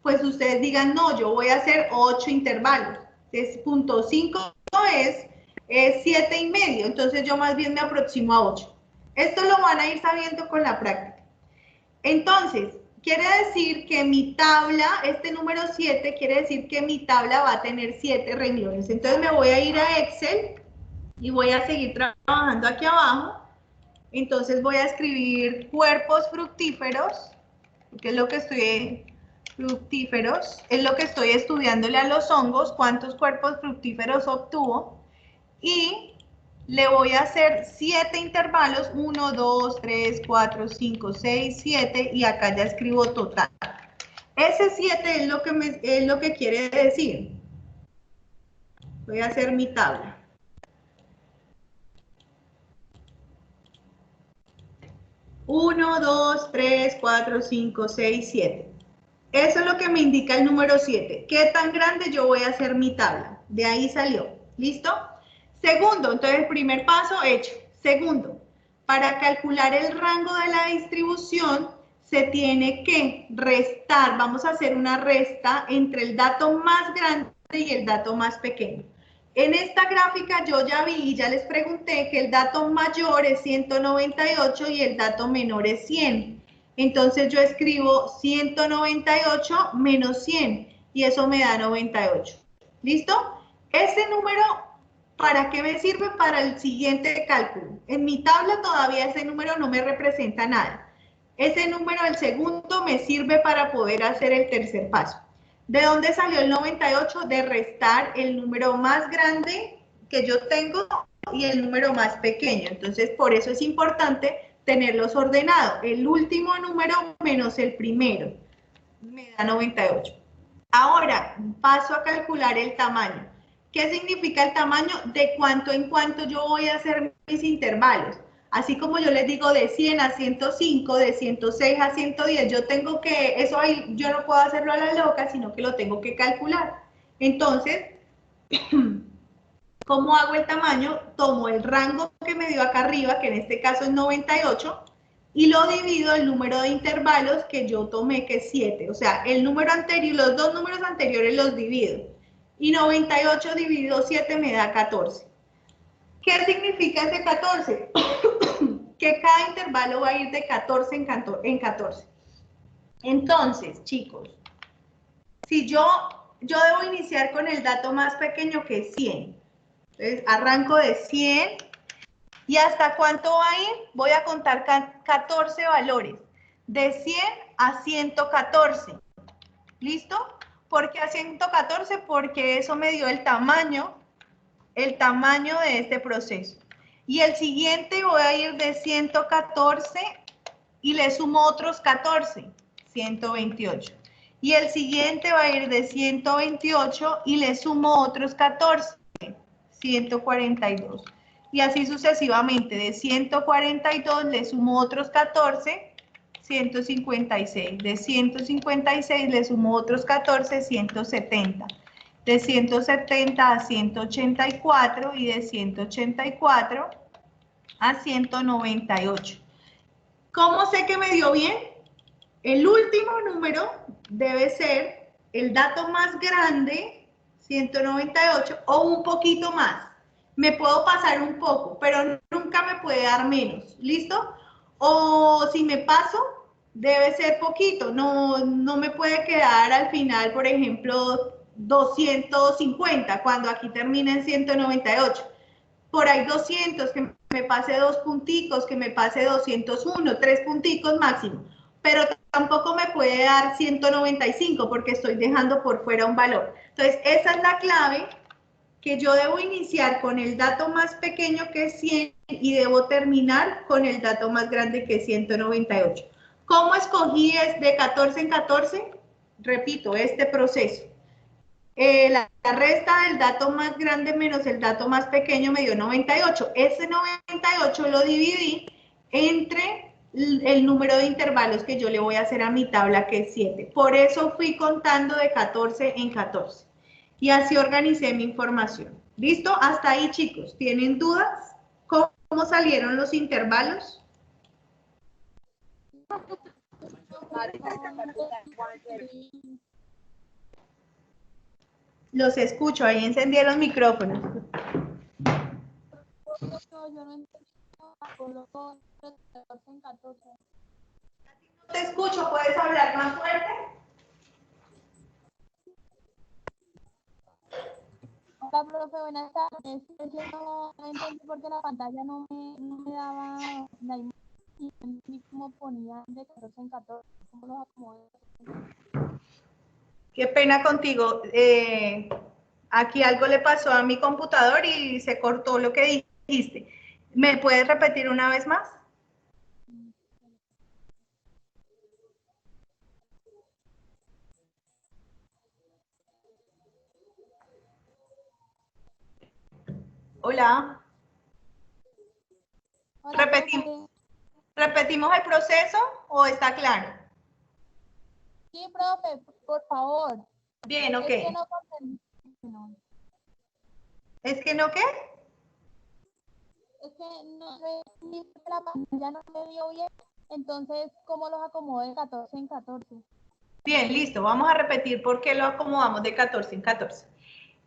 S1: pues ustedes digan, no, yo voy a hacer 8 intervalos. Entonces, 0.5 es 7,5, entonces yo más bien me aproximo a 8. Esto lo van a ir sabiendo con la práctica. Entonces, quiere decir que mi tabla, este número 7, quiere decir que mi tabla va a tener 7 renglones. Entonces me voy a ir a Excel y voy a seguir trabajando aquí abajo. Entonces voy a escribir cuerpos fructíferos, que es lo que estoy fructíferos, es lo que estoy estudiándole a los hongos, cuántos cuerpos fructíferos obtuvo, y le voy a hacer 7 intervalos, 1, 2, 3, 4, 5, 6, 7, y acá ya escribo total. Ese 7 es lo que quiere decir. Voy a hacer mi tabla. Uno, 2, 3, 4, 5, 6, 7. Eso es lo que me indica el número 7. ¿Qué tan grande yo voy a hacer mi tabla? De ahí salió. ¿Listo? Segundo, entonces el primer paso hecho. Segundo, para calcular el rango de la distribución se tiene que restar. Vamos a hacer una resta entre el dato más grande y el dato más pequeño. En esta gráfica yo ya vi y ya les pregunté que el dato mayor es 198 y el dato menor es 100. Entonces yo escribo 198 menos 100 y eso me da 98. ¿Listo? Ese número, ¿para qué me sirve? Para el siguiente cálculo. En mi tabla todavía ese número no me representa nada. Ese número, el segundo, me sirve para poder hacer el tercer paso. ¿De dónde salió el 98? De restar el número más grande que yo tengo y el número más pequeño. Entonces, por eso es importante tenerlos ordenados. El último número menos el primero me da 98. Ahora, paso a calcular el tamaño. ¿Qué significa el tamaño? De cuánto en cuánto yo voy a hacer mis intervalos. Así como yo les digo de 100 a 105, de 106 a 110, yo tengo que, eso ahí yo no puedo hacerlo a la loca, sino que lo tengo que calcular. Entonces, ¿cómo hago el tamaño? Tomo el rango que me dio acá arriba, que en este caso es 98, y lo divido el número de intervalos que yo tomé, que es 7. O sea, el número anterior, los dos números anteriores los divido. Y 98 dividido 7 me da 14. ¿Qué significa ese 14? Que cada intervalo va a ir de 14 en 14. Entonces, chicos, si yo debo iniciar con el dato más pequeño, que es 100. Entonces, arranco de 100. ¿Y hasta cuánto va a ir? Voy a contar 14 valores. De 100 a 114. ¿Listo? ¿Por qué a 114? Porque eso me dio el tamaño de este proceso. Y el siguiente voy a ir de 114 y le sumo otros 14, 128. Y el siguiente va a ir de 128 y le sumo otros 14, 142. Y así sucesivamente, de 142 le sumo otros 14, 156. De 156 le sumo otros 14, 170. De 170 a 184 y de 184 a 198. ¿Cómo sé que me dio bien? El último número debe ser el dato más grande, 198, o un poquito más. Me puedo pasar un poco, pero nunca me puede dar menos. ¿Listo? O si me paso, debe ser poquito. No me puede quedar al final, por ejemplo, 250, cuando aquí termina en 198. Por ahí 200, que me pase 2 punticos, que me pase 201, 3 punticos máximo. Pero tampoco me puede dar 195 porque estoy dejando por fuera un valor. Entonces, esa es la clave, que yo debo iniciar con el dato más pequeño, que es 100, y debo terminar con el dato más grande, que es 198. ¿Cómo escogí de 14 en 14? Repito, este proceso. La resta del dato más grande menos el dato más pequeño me dio 98. Ese 98 lo dividí entre el número de intervalos que yo le voy a hacer a mi tabla, que es 7. Por eso fui contando de 14 en 14. Y así organicé mi información. ¿Listo? Hasta ahí, chicos. ¿Tienen dudas? ¿Cómo salieron los intervalos? Los escucho, ahí encendí los micrófonos. No te escucho, ¿puedes hablar más fuerte?
S7: Hola, profe, buenas tardes. Es que no entendí por qué la pantalla no me daba la imagen ni cómo ponía de 14 en 14. ¿Cómo los acomodé?
S1: Qué pena contigo. Aquí algo le pasó a mi computador y se cortó lo que dijiste. ¿Me puedes repetir una vez más? Hola.
S7: Hola,
S1: ¿Repetimos el proceso o está claro?
S7: Sí, profe, por favor.
S1: Bien, ok.
S7: Es que no comprendí.
S1: ¿Es que no qué?
S7: Es que no sé, la pantalla no me dio bien. Entonces, ¿cómo los acomodé de 14 en 14?
S1: Bien, listo. Vamos a repetir por qué lo acomodamos de 14 en 14.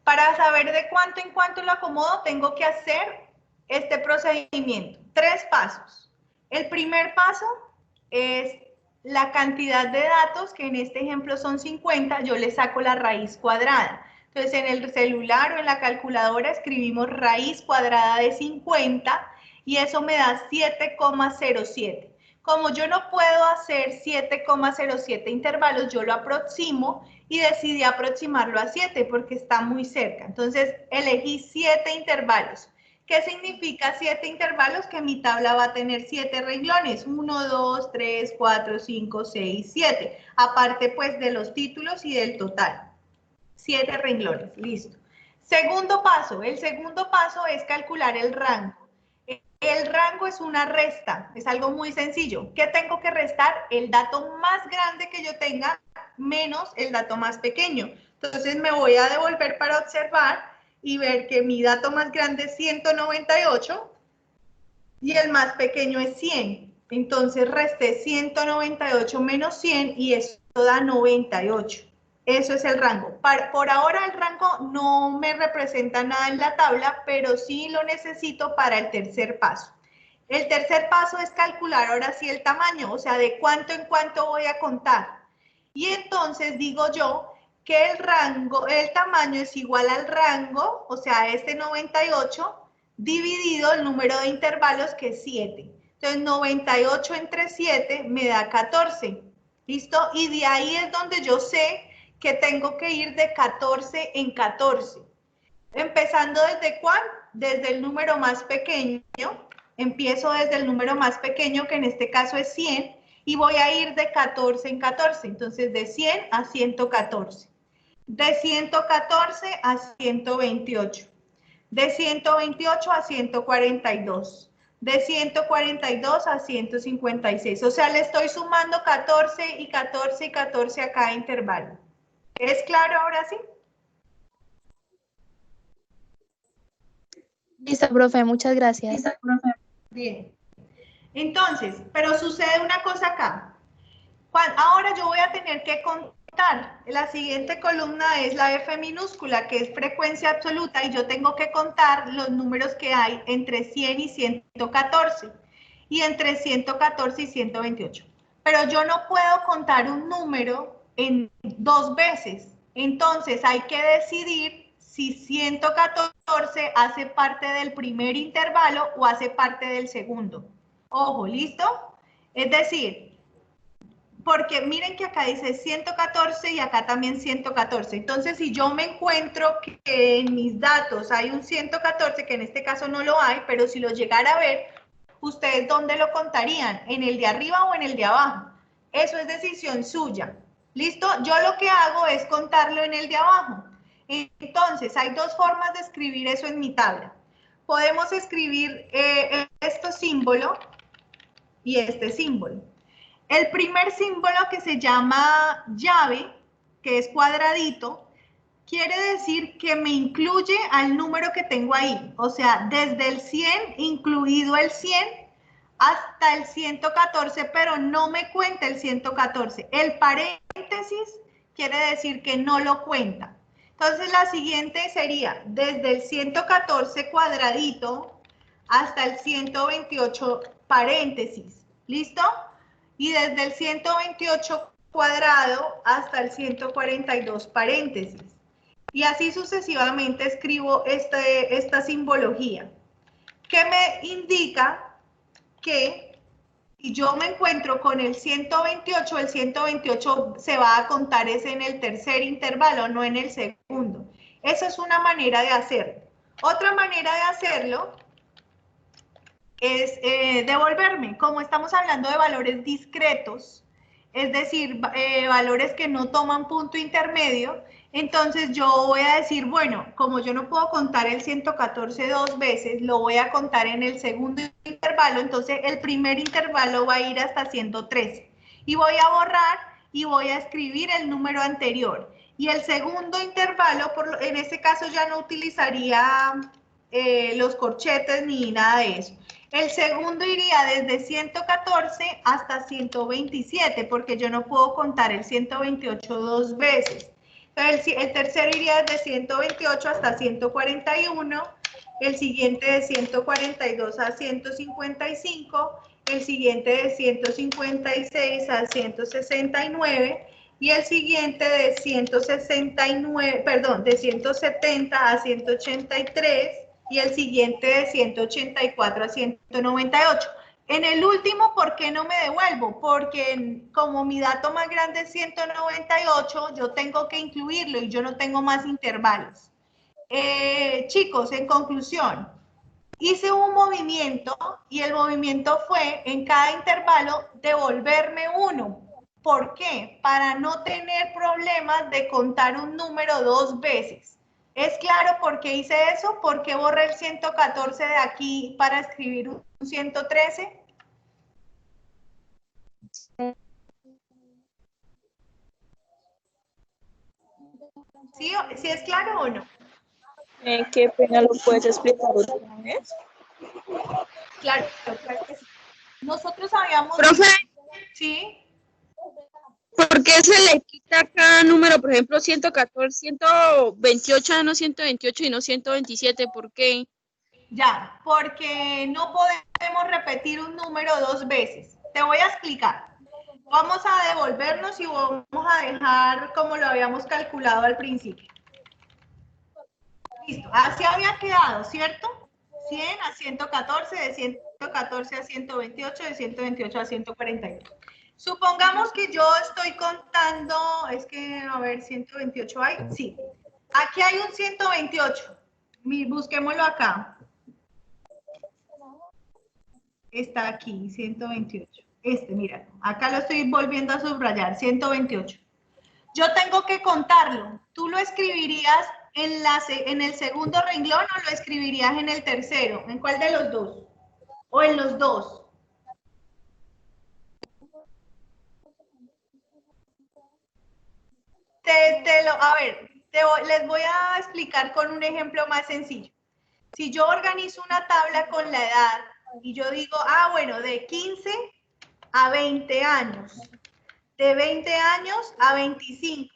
S1: Para saber de cuánto en cuánto lo acomodo, tengo que hacer este procedimiento. 3 pasos. El primer paso es la cantidad de datos, que en este ejemplo son 50, yo le saco la raíz cuadrada. Entonces, en el celular o en la calculadora escribimos raíz cuadrada de 50 y eso me da 7,07. Como yo no puedo hacer 7,07 intervalos, yo lo aproximo y decidí aproximarlo a 7 porque está muy cerca. Entonces, elegí 7 intervalos. ¿Qué significa 7 intervalos? Que mi tabla va a tener 7 renglones. 1, 2, 3, 4, 5, 6, 7. Aparte, pues, de los títulos y del total. 7 renglones. Listo. Segundo paso. El segundo paso es calcular el rango. El rango es una resta, es algo muy sencillo. ¿Qué tengo que restar? El dato más grande que yo tenga menos el dato más pequeño. Entonces me voy a devolver para observar y ver que mi dato más grande es 198 y el más pequeño es 100. Entonces resté 198 menos 100 y eso da 98. Eso es el rango. Por ahora el rango no me representa nada en la tabla, pero sí lo necesito para el tercer paso. El tercer paso es calcular ahora sí el tamaño, o sea, de cuánto en cuánto voy a contar. Y entonces digo yo que el tamaño es igual al rango, o sea, este 98, dividido el número de intervalos, que es 7. Entonces, 98 entre 7 me da 14. ¿Listo? Y de ahí es donde yo sé que tengo que ir de 14 en 14. Empezando ¿desde cuál? Desde el número más pequeño. Empiezo desde el número más pequeño, que en este caso es 100, y voy a ir de 14 en 14. Entonces, de 100 a 114. De 114 a 128. De 128 a 142. De 142 a 156. O sea, le estoy sumando 14 y 14 y 14 a cada intervalo. ¿Es claro ahora sí?
S7: Listo, profe, muchas gracias.
S1: Bien. Entonces, pero sucede una cosa acá. Ahora yo voy a tener que contar. La siguiente columna es la F minúscula, que es frecuencia absoluta, y yo tengo que contar los números que hay entre 100 y 114, y entre 114 y 128. Pero yo no puedo contar un número en 2 veces. Entonces hay que decidir si 114 hace parte del primer intervalo o hace parte del segundo. Ojo, ¿listo? Es decir, porque miren que acá dice 114 y acá también 114. Entonces, si yo me encuentro que en mis datos hay un 114, que en este caso no lo hay, pero si lo llegara a ver, ¿ustedes dónde lo contarían? ¿En el de arriba o en el de abajo? Eso es decisión suya. ¿Listo? Yo lo que hago es contarlo en el de abajo. Entonces, hay 2 formas de escribir eso en mi tabla. Podemos escribir este símbolo y este símbolo. El primer símbolo, que se llama llave, que es cuadradito, quiere decir que me incluye al número que tengo ahí. O sea, desde el 100, incluido el 100, hasta el 114, pero no me cuenta el 114. El paréntesis quiere decir que no lo cuenta. Entonces, la siguiente sería desde el 114 cuadradito hasta el 128 paréntesis. ¿Listo? Y desde el 128 cuadrado hasta el 142 paréntesis. Y así sucesivamente escribo esta simbología, que me indica que si yo me encuentro con el 128, el 128 se va a contar es en el tercer intervalo, no en el segundo. Esa es una manera de hacerlo. Otra manera de hacerlo es devolverme. Como estamos hablando de valores discretos, es decir, valores que no toman punto intermedio, entonces yo voy a decir, bueno, como yo no puedo contar el 114 2 veces, lo voy a contar en el segundo intervalo, entonces el primer intervalo va a ir hasta 113. Y voy a borrar y voy a escribir el número anterior. Y el segundo intervalo, en este caso ya no utilizaría los corchetes ni nada de eso. El segundo iría desde 114 hasta 127, porque yo no puedo contar el 128 2 veces. Entonces, el tercero iría desde 128 hasta 141, el siguiente de 142 a 155, el siguiente de 156 a 169, y el siguiente de 169, perdón, de 170 a 183, y el siguiente de 184 a 198. En el último, ¿por qué no me devuelvo? Porque como mi dato más grande es 198, yo tengo que incluirlo y yo no tengo más intervalos. Chicos, en conclusión, hice un movimiento y el movimiento fue en cada intervalo devolverme uno. ¿Por qué? Para no tener problemas de contar un número 2 veces. ¿Es claro por qué hice eso? ¿Por qué borré el 114 de aquí para escribir un 113? ¿Sí, ¿sí es claro o no?
S6: Qué pena, ¿lo puedes explicar otra vez?
S1: Claro, claro que sí. Nosotros habíamos...
S5: Profe,
S1: ¿sí?
S5: ¿por qué se le quita cada número? Por ejemplo, 114, 128, no 128 y no 127. ¿Por qué?
S1: Ya, porque no podemos repetir un número 2 veces. Te voy a explicar. Vamos a devolvernos y vamos a dejar como lo habíamos calculado al principio. Listo, así había quedado, ¿cierto? 100 a 114, de 114 a 128, de 128 a 142. Supongamos que yo estoy contando, es que, a ver, 128 hay, sí. Aquí hay un 128, busquémoslo acá. Está aquí, 128. Mira, acá lo estoy volviendo a subrayar, 128. Yo tengo que contarlo. ¿Tú lo escribirías en el segundo renglón o lo escribirías en el tercero? ¿En cuál de los dos? ¿O en los dos? Les voy a explicar con un ejemplo más sencillo. Si yo organizo una tabla con la edad y yo digo, bueno, de 15 a 20 años, de 20 años a 25.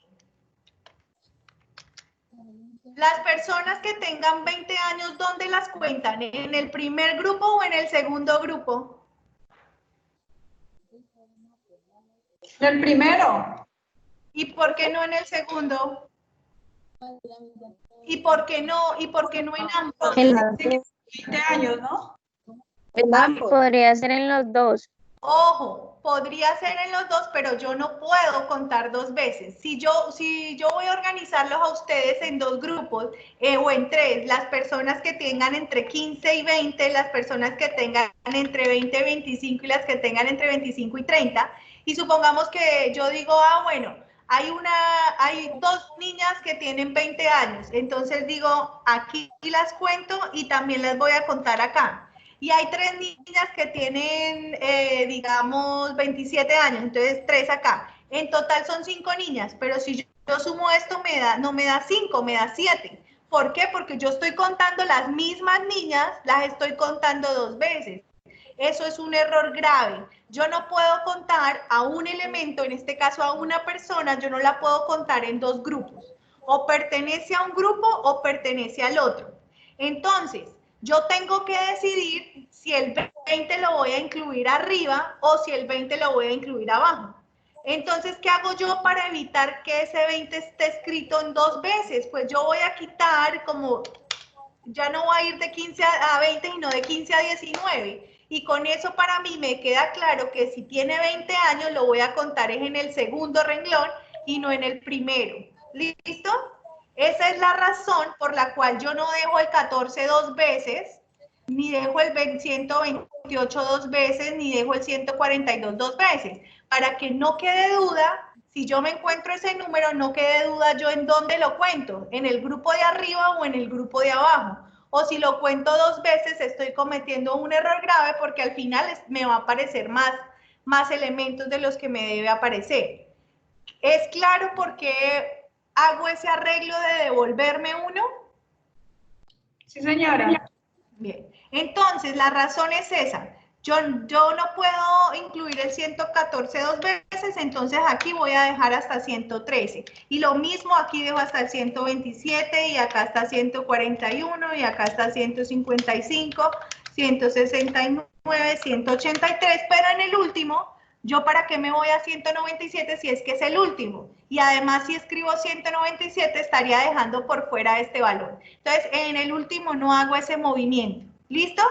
S1: Las personas que tengan 20 años, ¿dónde las cuentan? ¿En el primer grupo o en el segundo grupo?
S2: El primero.
S1: ¿Y por qué no en el segundo? ¿Y por qué no en ambos?
S3: En
S2: 20 años, ¿no?
S3: Podría ser en los dos.
S1: Ojo, podría ser en los dos, pero yo no puedo contar dos veces. Si yo voy a organizarlos a ustedes en dos grupos o en tres, las personas que tengan entre 15 y 20, las personas que tengan entre 20 y 25 y las que tengan entre 25 y 30, y supongamos que yo digo, bueno, hay dos niñas que tienen 20 años, entonces digo, aquí las cuento y también las voy a contar acá. Y hay tres niñas que tienen, digamos, 27 años, entonces 3 acá. En total son 5 niñas, pero si yo sumo esto, no me da 5, me da 7. ¿Por qué? Porque yo estoy contando las mismas niñas, las estoy contando 2 veces. Eso es un error grave. Yo no puedo contar a un elemento, en este caso a una persona, yo no la puedo contar en dos grupos. O pertenece a un grupo o pertenece al otro. Entonces, yo tengo que decidir si el 20 lo voy a incluir arriba o si el 20 lo voy a incluir abajo. Entonces, ¿qué hago yo para evitar que ese 20 esté escrito en 2 veces? Pues yo voy a quitar, como ya no voy a ir de 15 a 20, sino de 15 a 19. Y con eso para mí me queda claro que si tiene 20 años lo voy a contar en el segundo renglón y no en el primero. ¿Listo? Esa es la razón por la cual yo no dejo el 14 2 veces, ni dejo el 128 2 veces, ni dejo el 142 2 veces. Para que no quede duda, si yo me encuentro ese número, no quede duda yo en dónde lo cuento, en el grupo de arriba o en el grupo de abajo. O si lo cuento 2 veces, estoy cometiendo un error grave porque al final me va a aparecer más elementos de los que me debe aparecer. ¿Es claro por qué hago ese arreglo de devolverme uno?
S2: Sí, señora.
S1: Bien, entonces la razón es esa. Yo no puedo incluir el 114 2 veces, entonces aquí voy a dejar hasta 113. Y lo mismo aquí dejo hasta el 127 y acá está 141 y acá está 155, 169, 183, pero en el último, ¿yo para qué me voy a 197 si es que es el último? Y además si escribo 197 estaría dejando por fuera este valor. Entonces en el último no hago ese movimiento. ¿Listo?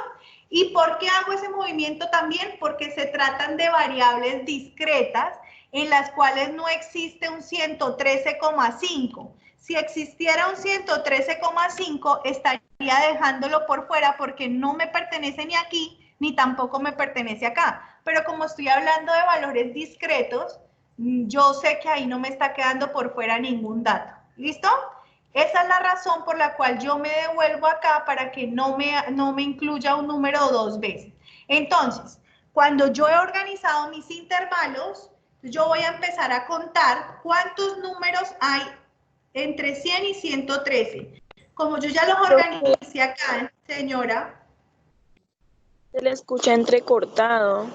S1: ¿Y por qué hago ese movimiento también? Porque se tratan de variables discretas en las cuales no existe un 113,5. Si existiera un 113,5 estaría dejándolo por fuera porque no me pertenece ni aquí ni tampoco me pertenece acá. Pero como estoy hablando de valores discretos, yo sé que ahí no me está quedando por fuera ningún dato. ¿Listo? Esa es la razón por la cual yo me devuelvo acá para que no me incluya un número 2 veces. Entonces, cuando yo he organizado mis intervalos, yo voy a empezar a contar cuántos números hay entre 100 y 113. Como yo ya los organicé acá, señora.
S6: Se le escucha entrecortado.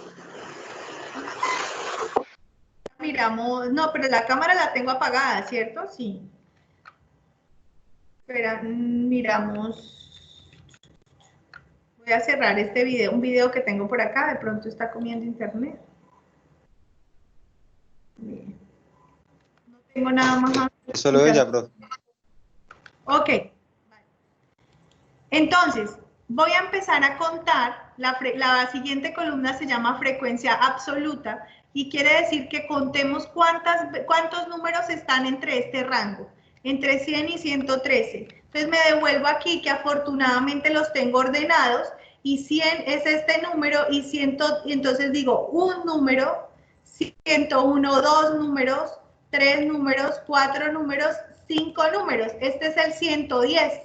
S1: Miramos, no, pero la cámara la tengo apagada, ¿cierto? Sí. Espera, miramos. Voy a cerrar este video, un video que tengo por acá, de pronto está comiendo internet. Bien. No tengo nada más.
S8: Solo ella, profe.
S1: Ok. Entonces, voy a empezar a contar, la siguiente columna se llama frecuencia absoluta, y quiere decir que contemos cuántos números están entre este rango, entre 100 y 113. Entonces me devuelvo aquí que afortunadamente los tengo ordenados y 100 es este número y 100, y entonces digo un número, 101, dos números, 3 números, 4 números, 5 números. Este es el 110.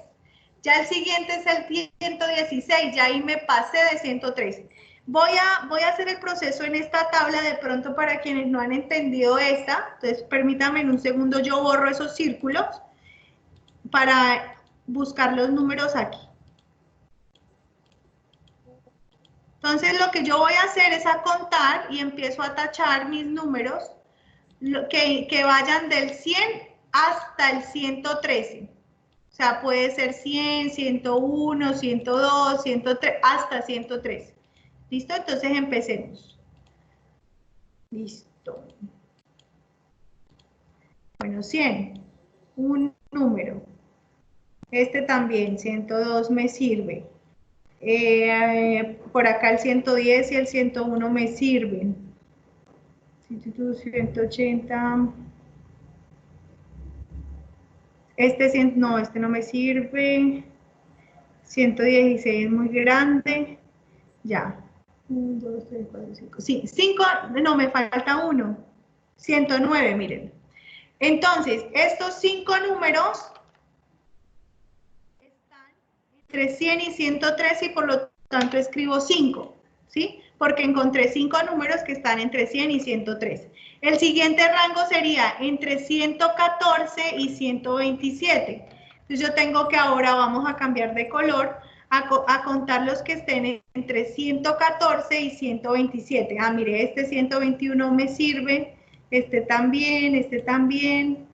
S1: Ya el siguiente es el 116, ya ahí me pasé de 113. Voy a hacer el proceso en esta tabla de pronto para quienes no han entendido esta. Entonces, permítanme en un segundo, yo borro esos círculos para buscar los números aquí. Entonces, lo que yo voy a hacer es a contar y empiezo a tachar mis números que vayan del 100 hasta el 113. O sea, puede ser 100, 101, 102, 103, hasta 113. ¿Listo? Entonces empecemos. Listo. Bueno, 100. Un número. Este también, 102 me sirve. Por acá el 110 y el 101 me sirven. 180. Este no me sirve. 116 es muy grande. Ya. 1, 2, 3, 4, 5. Sí, 5, no, me falta uno. 109, miren. Entonces, estos 5 números están entre 100 y 103 y por lo tanto escribo 5, ¿sí? Porque encontré 5 números que están entre 100 y 103. El siguiente rango sería entre 114 y 127. Entonces yo tengo que ahora vamos a cambiar de color a contar los que estén entre 114 y 127. Ah, mire, este 121 me sirve, este también, este también,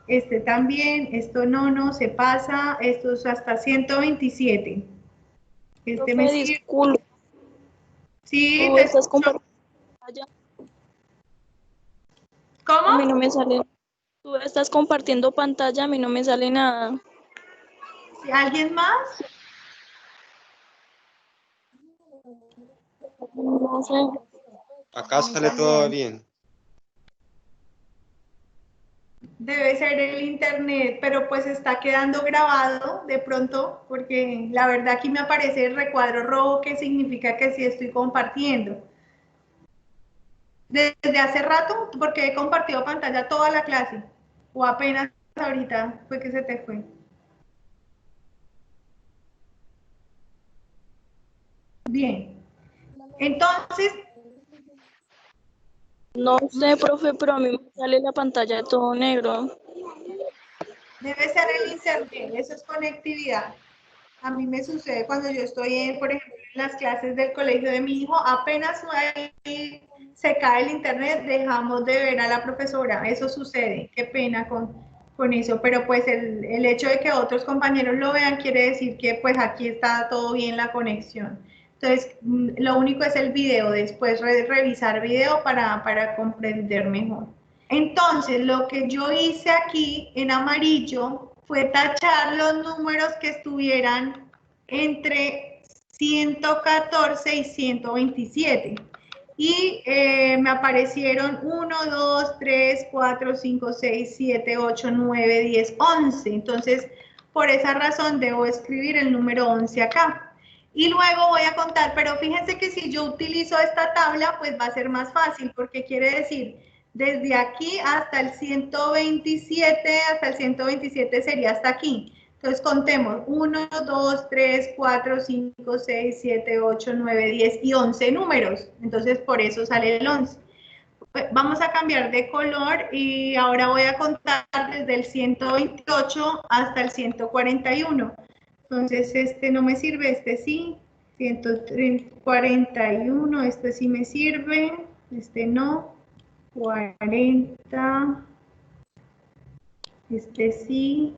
S1: este también, esto no, se pasa, esto es hasta 127. Este me sirve.
S6: Disculpa.
S1: Sí,
S6: ¿Tú
S1: te
S6: estás
S1: escucho.
S6: compartiendo pantalla?
S1: ¿Cómo?
S6: A mí no me sale. Tú estás compartiendo pantalla, a mí no me sale nada.
S1: ¿Alguien más?
S6: No sé.
S8: Acá sale todo bien.
S1: Debe ser el internet, pero pues está quedando grabado de pronto, porque la verdad aquí me aparece el recuadro rojo, que significa que sí estoy compartiendo. Desde hace rato, porque he compartido pantalla toda la clase, o apenas ahorita fue que se te fue. Bien. Entonces,
S6: No sé, profe, pero a mí me sale la pantalla de todo negro.
S1: debe ser el internet, eso es conectividad. A mí me sucede cuando yo estoy, por ejemplo, en las clases del colegio de mi hijo, apenas se cae el internet, dejamos de ver a la profesora. Eso sucede, qué pena con eso, pero pues el hecho de que otros compañeros lo vean quiere decir que pues aquí está todo bien la conexión. Entonces, lo único es el video, después revisar video para comprender mejor. Entonces, lo que yo hice aquí en amarillo fue tachar los números que estuvieran entre 114 y 127. Y me aparecieron 1, 2, 3, 4, 5, 6, 7, 8, 9, 10, 11. Entonces, por esa razón debo escribir el número 11 acá. Y luego voy a contar, pero fíjense que si yo utilizo esta tabla, pues va a ser más fácil, porque quiere decir, desde aquí hasta el 127 sería hasta aquí. Entonces contemos 1, 2, 3, 4, 5, 6, 7, 8, 9, 10 y 11 números. Entonces por eso sale el 11. Vamos a cambiar de color y ahora voy a contar desde el 128 hasta el 141. Entonces este no me sirve, este sí. 141, este sí me sirve, este no. 40, este sí,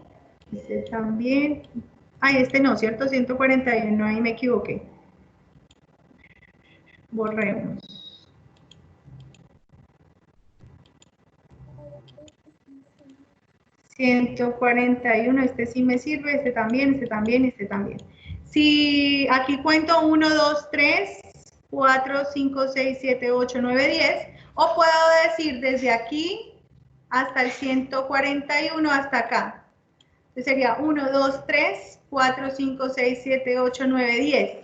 S1: este también. Ay, este no, ¿cierto? 141, ahí me equivoqué. Borremos. $141, este sí me sirve, este también, este también, este también. Si aquí cuento 1, 2, 3, 4, 5, 6, 7, 8, 9, 10, O puedo decir desde aquí hasta el 141 hasta acá. Entonces sería 1, 2, 3, 4, 5, 6, 7, 8, 9, 10.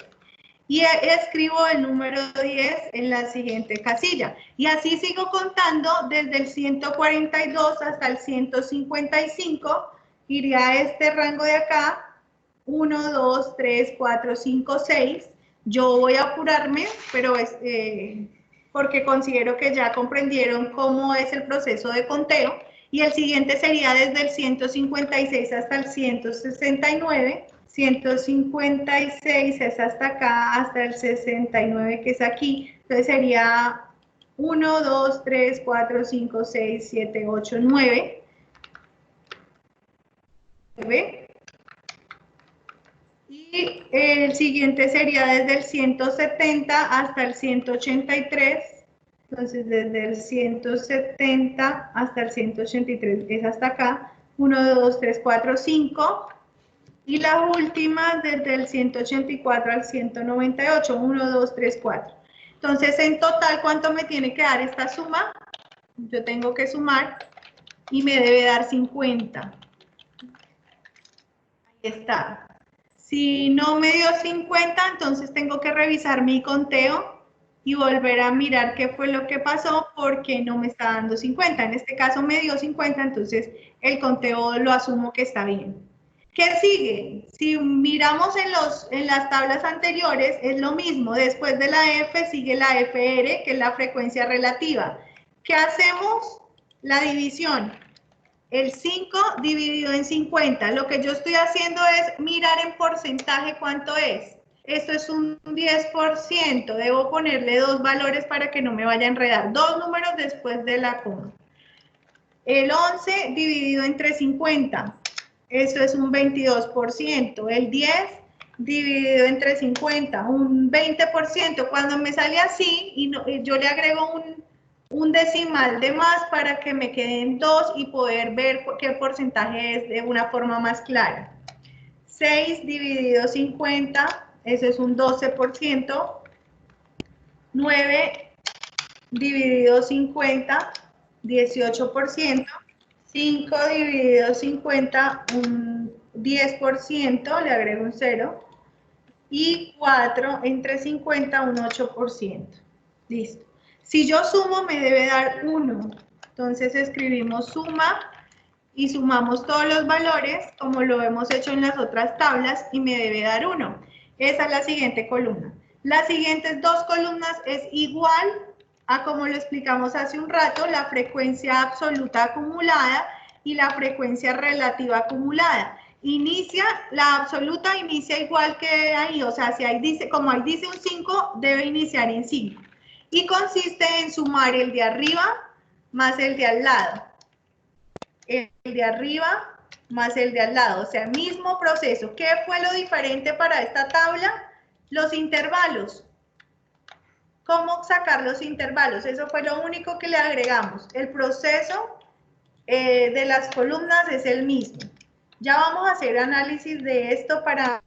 S1: Y escribo el número 10 en la siguiente casilla. Y así sigo contando desde el 142 hasta el 155. Iría a este rango de acá. 1, 2, 3, 4, 5, 6. Yo voy a apurarme, pero porque considero que ya comprendieron cómo es el proceso de conteo. Y el siguiente sería desde el 156 hasta el 169. 156 es hasta acá, hasta el 69 que es aquí. Entonces sería 1, 2, 3, 4, 5, 6, 7, 8, 9. Y el siguiente sería desde el 170 hasta el 183. Entonces desde el 170 hasta el 183 es hasta acá. 1, 2, 3, 4, 5. Y la última desde el 184 al 198, 1, 2, 3, 4. Entonces, en total, ¿cuánto me tiene que dar esta suma? Yo tengo que sumar y me debe dar 50. Ahí está. Si no me dio 50, entonces tengo que revisar mi conteo y volver a mirar qué fue lo que pasó porque no me está dando 50. En este caso me dio 50, entonces el conteo lo asumo que está bien. ¿Qué sigue? Si miramos en las tablas anteriores, es lo mismo. Después de la F sigue la FR, que es la frecuencia relativa. ¿Qué hacemos? La división. El 5 dividido en 50. Lo que yo estoy haciendo es mirar en porcentaje cuánto es. Esto es un 10%. Debo ponerle dos valores para que no me vaya a enredar. Dos números después de la coma. El 11 dividido entre 50. Eso es un 22%. El 10 dividido entre 50, un 20%. Cuando me sale así, yo le agrego un decimal de más para que me queden 2 y poder ver qué porcentaje es de una forma más clara. 6 dividido 50, eso es un 12%. 9 dividido 50, 18%. 5 dividido 50, un 10%, le agrego un 0. Y 4 entre 50, un 8%. Listo. Si yo sumo, me debe dar 1. Entonces escribimos suma y sumamos todos los valores, como lo hemos hecho en las otras tablas, y me debe dar 1. Esa es la siguiente columna. Las siguientes dos columnas es igual a como lo explicamos hace un rato, la frecuencia absoluta acumulada y la frecuencia relativa acumulada. La absoluta inicia igual que ahí, o sea, si ahí dice, como ahí dice un 5, debe iniciar en 5. Y consiste en sumar el de arriba más el de al lado. El de arriba más el de al lado, o sea, mismo proceso. ¿Qué fue lo diferente para esta tabla? Los intervalos. ¿Cómo sacar los intervalos? Eso fue lo único que le agregamos. El proceso de las columnas es el mismo. Ya vamos a hacer análisis de esto para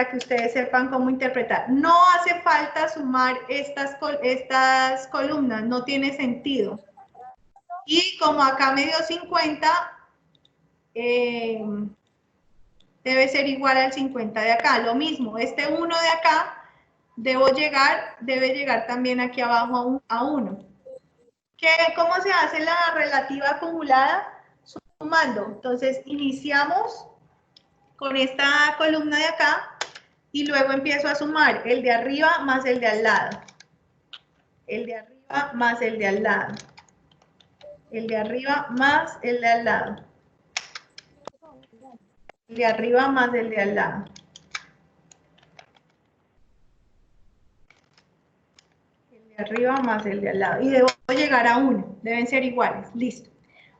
S1: que ustedes sepan cómo interpretar. No hace falta sumar estas columnas, no tiene sentido. Y como acá me dio 50, debe ser igual al 50 de acá. Lo mismo, este 1 de acá debe llegar también aquí abajo a 1. ¿Cómo se hace la relativa acumulada? Sumando. Entonces, iniciamos con esta columna de acá y luego empiezo a sumar el de arriba más el de al lado. El de arriba más el de al lado. El de arriba más el de al lado. El de arriba más el de al lado. Arriba más el de al lado y debo llegar a 1, deben ser iguales, listo.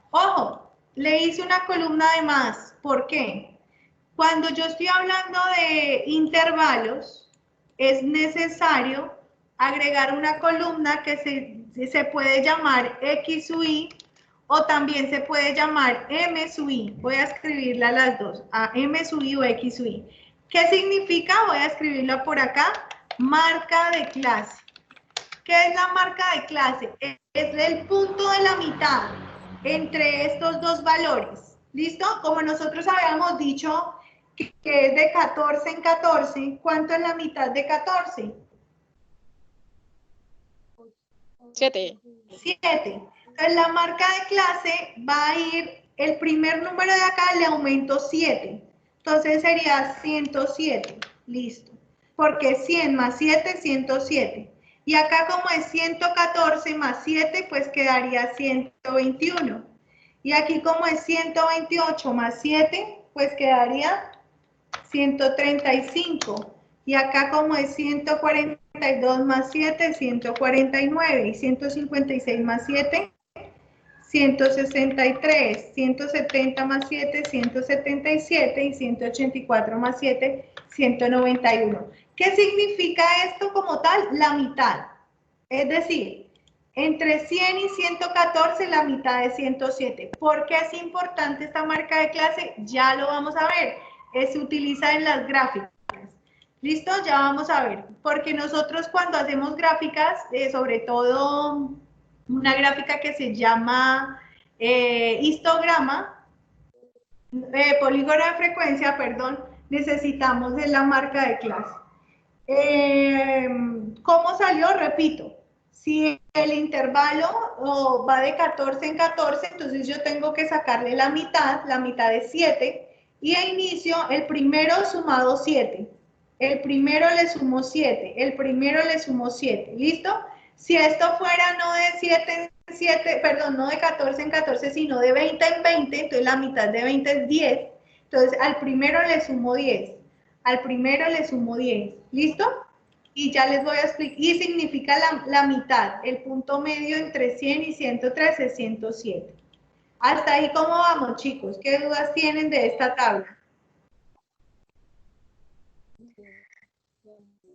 S1: Ojo, le hice una columna de más, ¿por qué? Cuando yo estoy hablando de intervalos, es necesario agregar una columna que se puede llamar X sub I o también se puede llamar M sub I. Voy a escribirla a las dos, a M sub I o X sub I. ¿Qué significa? Voy a escribirla por acá, marca de clase. ¿Qué es la marca de clase? Es el punto de la mitad entre estos dos valores. ¿Listo? Como nosotros habíamos dicho que es de 14 en 14, ¿cuánto es la mitad de 14?
S6: 7.
S1: 7. Entonces la marca de clase va a ir, el primer número de acá le aumento 7. Entonces sería 107. Listo. Porque 100 más 7, 107. Y acá como es 114 más 7, pues quedaría 121. Y aquí como es 128 más 7, pues quedaría 135. Y acá como es 142 más 7, 149. Y 156 más 7, 163. 170 más 7, 177. Y 184 más 7, 191. ¿Qué significa esto como tal? La mitad. Es decir, entre 100 y 114, la mitad de 107. ¿Por qué es importante esta marca de clase? Ya lo vamos a ver. Se utiliza en las gráficas. ¿Listo? Ya vamos a ver. Porque nosotros cuando hacemos gráficas, sobre todo una gráfica que se llama histograma, polígono de frecuencia, perdón, necesitamos de la marca de clase. ¿Cómo salió? Repito, si el intervalo va de 14 en 14, entonces yo tengo que sacarle la mitad de 7, y a inicio el primero sumado 7, el primero le sumo 7, el primero le sumo 7, ¿listo? Si esto fuera no de 7 en 7, perdón, no de 14 en 14, sino de 20 en 20, entonces la mitad de 20 es 10, entonces al primero le sumo 10. Al primero le sumo 10, ¿listo? Y ya les voy a explicar, y significa la mitad, el punto medio entre 100 y 113 es 107. Hasta ahí, ¿cómo vamos, chicos? ¿Qué dudas tienen de esta tabla?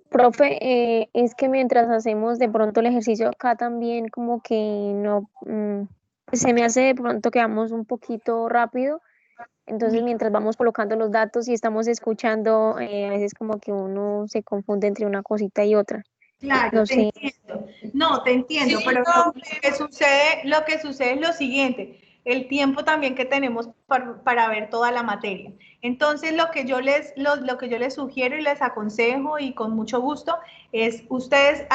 S3: Profe, es que mientras hacemos de pronto el ejercicio acá también como que no, pues se me hace de pronto que vamos un poquito rápido. Entonces, mientras vamos colocando los datos y estamos escuchando, a veces como que uno se confunde entre una cosita y otra.
S1: Claro,
S3: No
S1: te
S3: sé.
S1: entiendo. No, te entiendo,
S2: Sí,
S1: pero
S2: no,
S1: lo que sucede es lo siguiente, el tiempo también que tenemos para ver toda la materia. Entonces, lo que yo les sugiero y les aconsejo y con mucho gusto es ustedes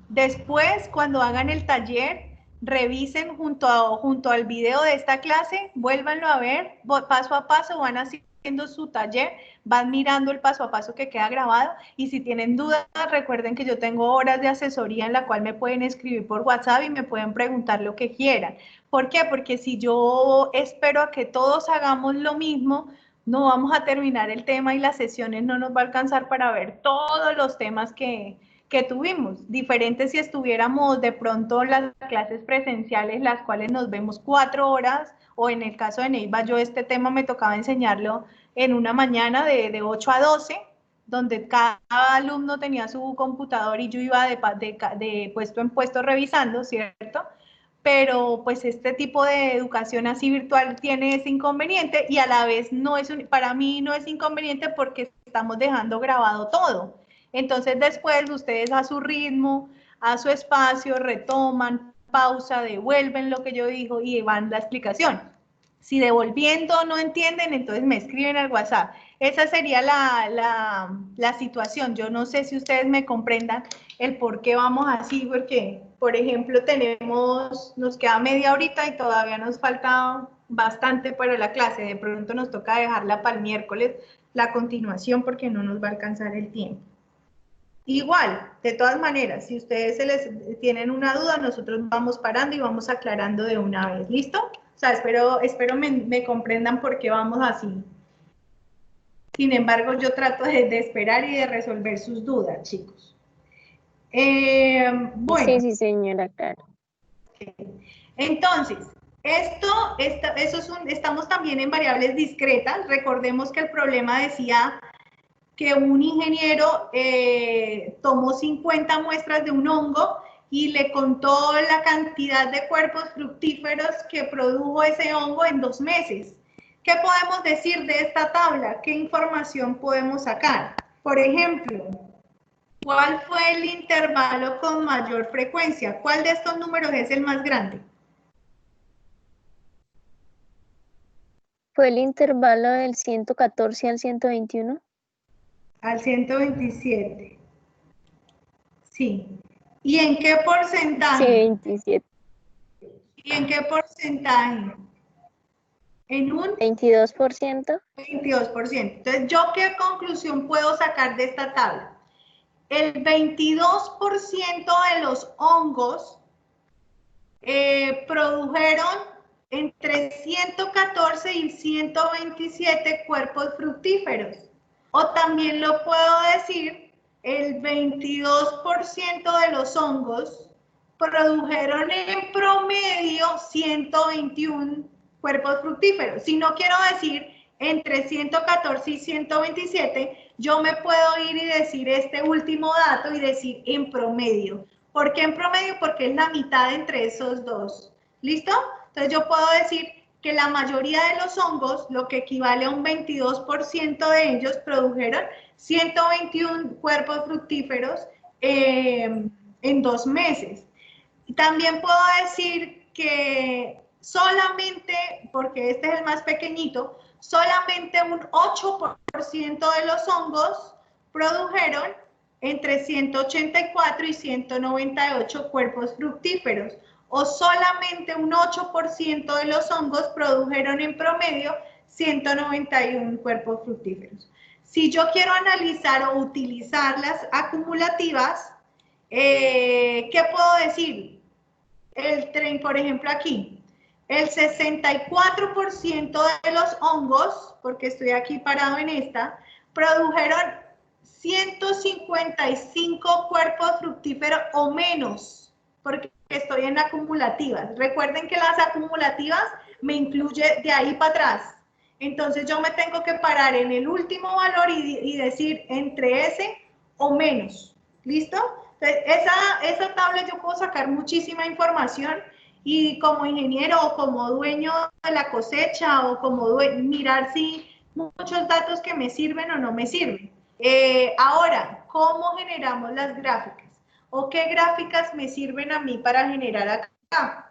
S1: después, cuando hagan el taller, revisen junto al video de esta clase, vuélvanlo a ver, paso a paso, van haciendo su taller, van mirando el paso a paso que queda grabado, y si tienen dudas, recuerden que yo tengo horas de asesoría en la cual me pueden escribir por WhatsApp y me pueden preguntar lo que quieran. ¿Por qué? Porque si yo espero a que todos hagamos lo mismo, no vamos a terminar el tema y las sesiones no nos va a alcanzar para ver todos los temas que tuvimos. Diferente si estuviéramos de pronto las clases presenciales, las cuales nos vemos 4 horas, o en el caso de Neiva, yo este tema me tocaba enseñarlo en una mañana de 8 a 12, donde cada alumno tenía su computador y yo iba de puesto en puesto revisando, ¿cierto? Pero pues este tipo de educación así virtual tiene ese inconveniente, y a la vez para mí no es inconveniente porque estamos dejando grabado todo. Entonces después ustedes a su ritmo, a su espacio, retoman, pausa, devuelven lo que yo digo y van la explicación. Si devolviendo no entienden, entonces me escriben al WhatsApp. Esa sería la situación. Yo no sé si ustedes me comprendan el por qué vamos así, porque, por ejemplo, nos queda media horita y todavía nos falta bastante para la clase. De pronto nos toca dejarla para el miércoles, la continuación, porque no nos va a alcanzar el tiempo. Igual, de todas maneras, si ustedes tienen una duda, nosotros vamos parando y vamos aclarando de una vez. ¿Listo? O sea, espero me comprendan por qué vamos así. Sin embargo, yo trato de esperar y de resolver sus dudas, chicos. Bueno.
S3: Sí, señora, claro.
S1: Entonces, estamos también en variables discretas. Recordemos que el problema decía que un ingeniero tomó 50 muestras de un hongo y le contó la cantidad de cuerpos fructíferos que produjo ese hongo en 2 meses. ¿Qué podemos decir de esta tabla? ¿Qué información podemos sacar? Por ejemplo, ¿Cuál fue el intervalo con mayor frecuencia? ¿Cuál de estos números es el más grande?
S3: ¿Fue el intervalo del 114 al 121?
S1: Al 127. Sí. ¿Y en qué porcentaje?
S3: Sí, 27.
S1: ¿Y en qué porcentaje? En un
S3: 22%.
S1: 22%. Entonces, ¿yo qué conclusión puedo sacar de esta tabla? El 22% de los hongos produjeron entre 114 y 127 cuerpos fructíferos. O también lo puedo decir, el 22% de los hongos produjeron en promedio 121 cuerpos fructíferos. Si no quiero decir entre 114 y 127, yo me puedo ir y decir este último dato y decir en promedio. ¿Por qué en promedio? Porque es la mitad entre esos dos. ¿Listo? Entonces yo puedo decir que la mayoría de los hongos, lo que equivale a un 22% de ellos, produjeron 121 cuerpos fructíferos en 2 meses. También puedo decir que solamente, porque este es el más pequeñito, solamente un 8% de los hongos produjeron entre 184 y 198 cuerpos fructíferos, o solamente un 8% de los hongos produjeron en promedio 191 cuerpos fructíferos. Si yo quiero analizar o utilizar las acumulativas, ¿qué puedo decir? El tren, por ejemplo, aquí, el 64% de los hongos, porque estoy aquí parado en esta, produjeron 155 cuerpos fructíferos o menos, porque estoy en acumulativas. Recuerden que las acumulativas me incluye de ahí para atrás. Entonces yo me tengo que parar en el último valor y decir entre ese o menos. ¿Listo? Entonces, esa tabla yo puedo sacar muchísima información y como ingeniero o como dueño de la cosecha o como mirar si muchos datos que me sirven o no me sirven. Ahora, ¿cómo generamos las gráficas? ¿O qué gráficas me sirven a mí para generar acá?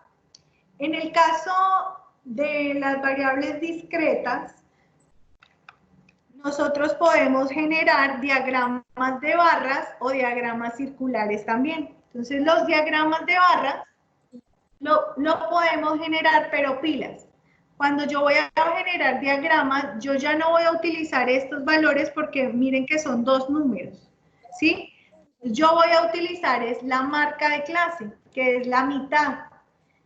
S1: En el caso de las variables discretas, nosotros podemos generar diagramas de barras o diagramas circulares también. Entonces, los diagramas de barras lo podemos generar, pero pilas. Cuando yo voy a generar diagramas, yo ya no voy a utilizar estos valores porque miren que son 2 números, ¿sí? Yo voy a utilizar es la marca de clase, que es la mitad.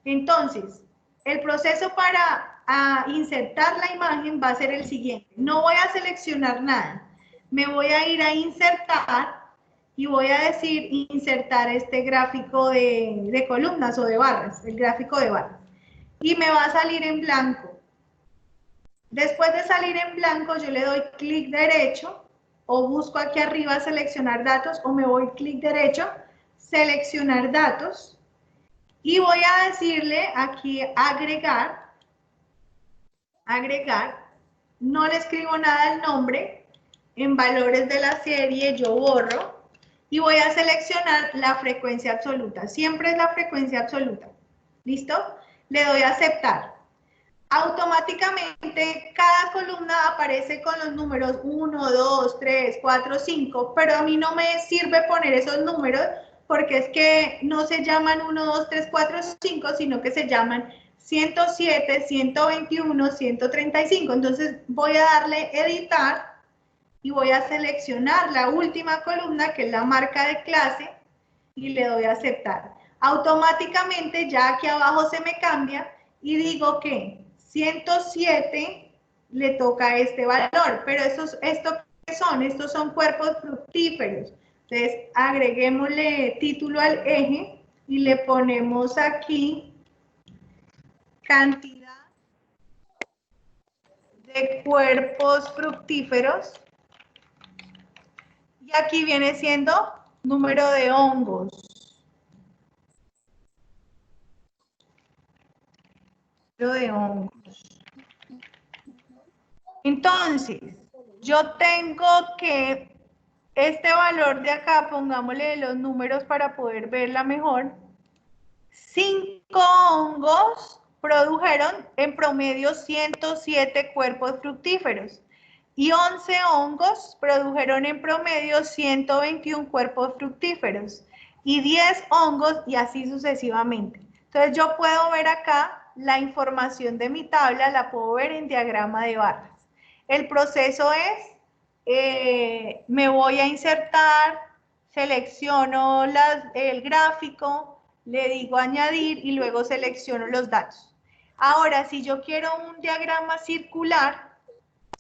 S1: Entonces, el proceso para insertar la imagen va a ser el siguiente. No voy a seleccionar nada. Me voy a ir a insertar y voy a decir insertar este gráfico de columnas o de barras, el gráfico de barras. Y me va a salir en blanco. Después de salir en blanco, yo le doy clic derecho o busco aquí arriba seleccionar datos o me voy clic derecho, seleccionar datos. Y voy a decirle aquí agregar, no le escribo nada al nombre, en valores de la serie yo borro y voy a seleccionar la frecuencia absoluta, siempre es la frecuencia absoluta, ¿listo? Le doy a aceptar. Automáticamente cada columna aparece con los números 1, 2, 3, 4, 5, pero a mí no me sirve poner esos números porque es que no se llaman 1, 2, 3, 4, 5, sino que se llaman 107, 121, 135. Entonces voy a darle editar y voy a seleccionar la última columna que es la marca de clase y le doy a aceptar. Automáticamente ya aquí abajo se me cambia y digo que 107 le toca este valor, pero ¿esto qué son? Estos son cuerpos fructíferos. Entonces, agreguémosle título al eje y le ponemos aquí cantidad de cuerpos fructíferos. Y aquí viene siendo número de hongos. De hongos. Entonces, yo tengo que este valor de acá, pongámosle los números para poder verla mejor. 5 hongos produjeron en promedio 107 cuerpos fructíferos y 11 hongos produjeron en promedio 121 cuerpos fructíferos y 10 hongos y así sucesivamente. Entonces yo puedo ver acá la información de mi tabla, la puedo ver en diagrama de barras. El proceso es, me voy a insertar, selecciono el gráfico, le digo añadir y luego selecciono los datos. Ahora, si yo quiero un diagrama circular,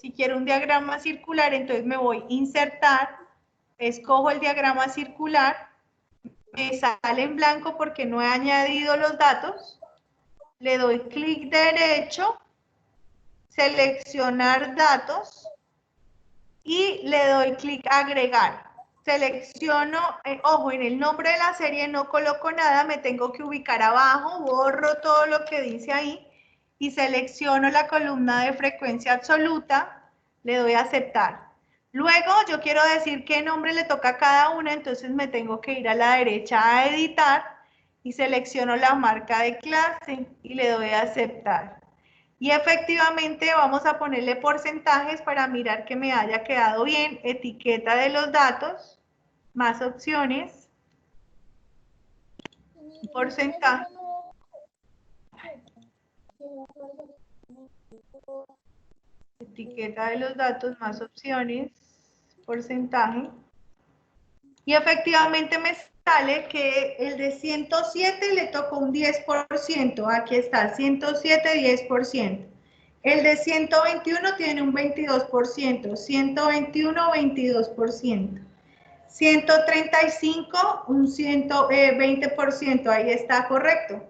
S1: entonces me voy a insertar, escojo el diagrama circular, me sale en blanco porque no he añadido los datos, le doy clic derecho, seleccionar datos y le doy clic agregar. Selecciono, ojo, en el nombre de la serie no coloco nada, me tengo que ubicar abajo, borro todo lo que dice ahí y selecciono la columna de frecuencia absoluta, le doy a aceptar. Luego yo quiero decir qué nombre le toca a cada una, entonces me tengo que ir a la derecha a editar y selecciono la marca de clase y le doy a aceptar. Y efectivamente vamos a ponerle porcentajes para mirar que me haya quedado bien. Etiqueta de los datos, más opciones, porcentaje. Etiqueta de los datos, más opciones, porcentaje. Y efectivamente me sale que el de 107 le tocó un 10%. Aquí está, 107, 10%. El de 121 tiene un 22%. 121, 22%. 135, un 20%. Ahí está correcto.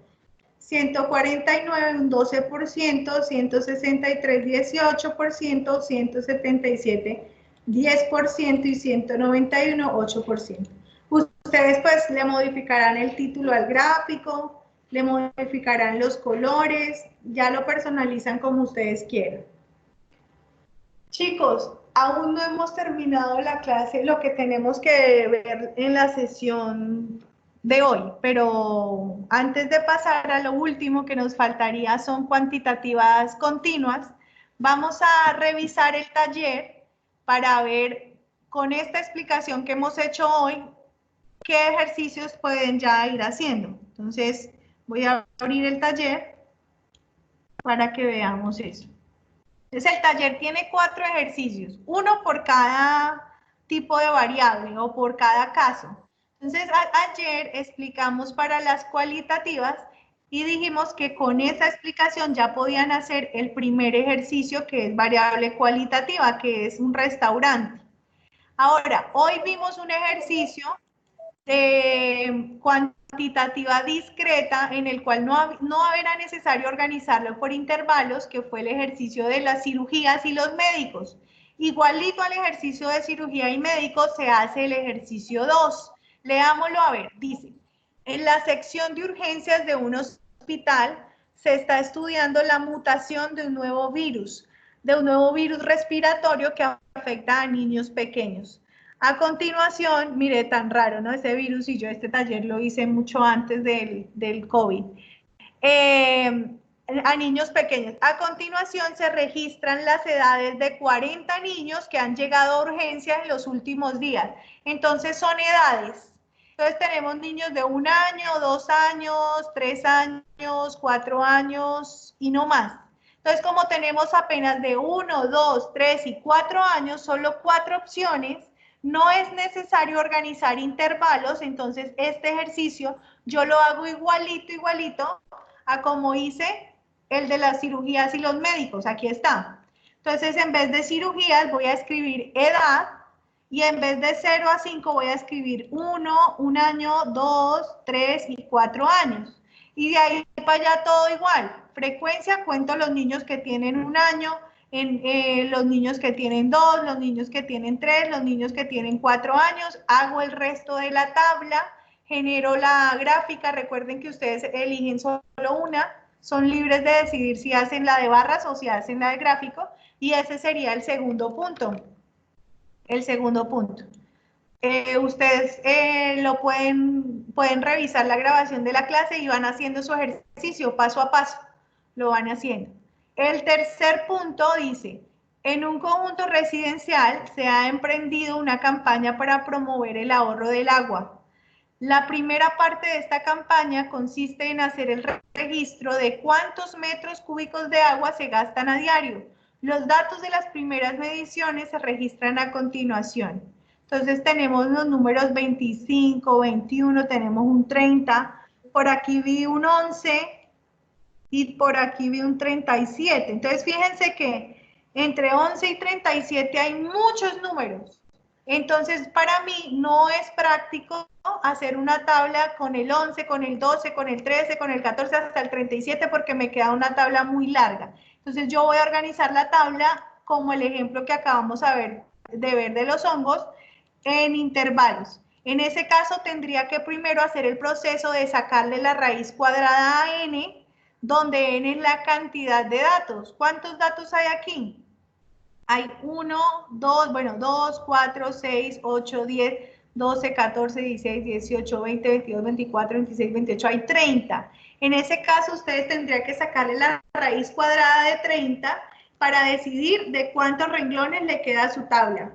S1: 149, un 12%. 163, 18%. 177, 10% y 191, 8%. Ustedes pues le modificarán el título al gráfico, le modificarán los colores, ya lo personalizan como ustedes quieran. Chicos, aún no hemos terminado la clase, lo que tenemos que ver en la sesión de hoy, pero antes de pasar a lo último que nos faltaría son cuantitativas continuas, vamos a revisar el taller para ver con esta explicación que hemos hecho hoy, qué ejercicios pueden ya ir haciendo. Entonces, voy a abrir el taller para que veamos eso. Entonces, el taller tiene 4 ejercicios, uno por cada tipo de variable o por cada caso. Entonces, ayer explicamos para las cualitativas y dijimos que con esa explicación ya podían hacer el primer ejercicio, que es variable cualitativa, que es un restaurante. Ahora, hoy vimos un ejercicio de cuantitativa discreta en el cual no era necesario organizarlo por intervalos, que fue el ejercicio de las cirugías y los médicos. Igualito al ejercicio de cirugía y médicos se hace el ejercicio 2. Leámoslo a ver, dice, en la sección de urgencias de un hospital se está estudiando la mutación de un nuevo virus respiratorio que afecta a niños pequeños. A continuación, mire, tan raro, ¿no? Ese virus, y yo este taller lo hice mucho antes del COVID. A niños pequeños. A continuación se registran las edades de 40 niños que han llegado a urgencias en los últimos días. Entonces son edades. Entonces tenemos niños de 1 año, 2 años, 3 años, 4 años y no más. Entonces, como tenemos apenas de 1, 2, 3 y 4 años, solo 4 opciones, no es necesario organizar intervalos, entonces este ejercicio yo lo hago igualito a como hice el de las cirugías y los médicos, aquí está. Entonces, en vez de cirugías voy a escribir edad y en vez de 0 a 5 voy a escribir 1, 1 año, 2, 3 y 4 años. Y de ahí para allá todo igual. Frecuencia, cuento los niños que tienen 1 año, los niños que tienen 2, los niños que tienen 3, los niños que tienen 4 años, hago el resto de la tabla, genero la gráfica, recuerden que ustedes eligen solo una, son libres de decidir si hacen la de barras o si hacen la de gráfico, y ese sería el segundo punto. Ustedes lo pueden revisar la grabación de la clase y van haciendo su ejercicio paso a paso, lo van haciendo. El tercer punto dice, en un conjunto residencial se ha emprendido una campaña para promover el ahorro del agua. La primera parte de esta campaña consiste en hacer el registro de cuántos metros cúbicos de agua se gastan a diario. Los datos de las primeras mediciones se registran a continuación. Entonces tenemos los números 25, 21, tenemos un 30, por aquí vi un 11 y por aquí vi un 37. Entonces fíjense que entre 11 y 37 hay muchos números. Entonces para mí no es práctico hacer una tabla con el 11, con el 12, con el 13, con el 14 hasta el 37 porque me queda una tabla muy larga. Entonces yo voy a organizar la tabla como el ejemplo que acabamos de ver de los hongos, en intervalos. En ese caso tendría que primero hacer el proceso de sacarle la raíz cuadrada a n, donde n es la cantidad de datos. ¿Cuántos datos hay aquí? Hay 1, 2, bueno, 2, 4, 6, 8, 10, 12, 14, 16, 18, 20, 22, 24, 26, 28, hay 30. En ese caso ustedes tendrían que sacarle la raíz cuadrada de 30 para decidir de cuántos renglones le queda a su tabla.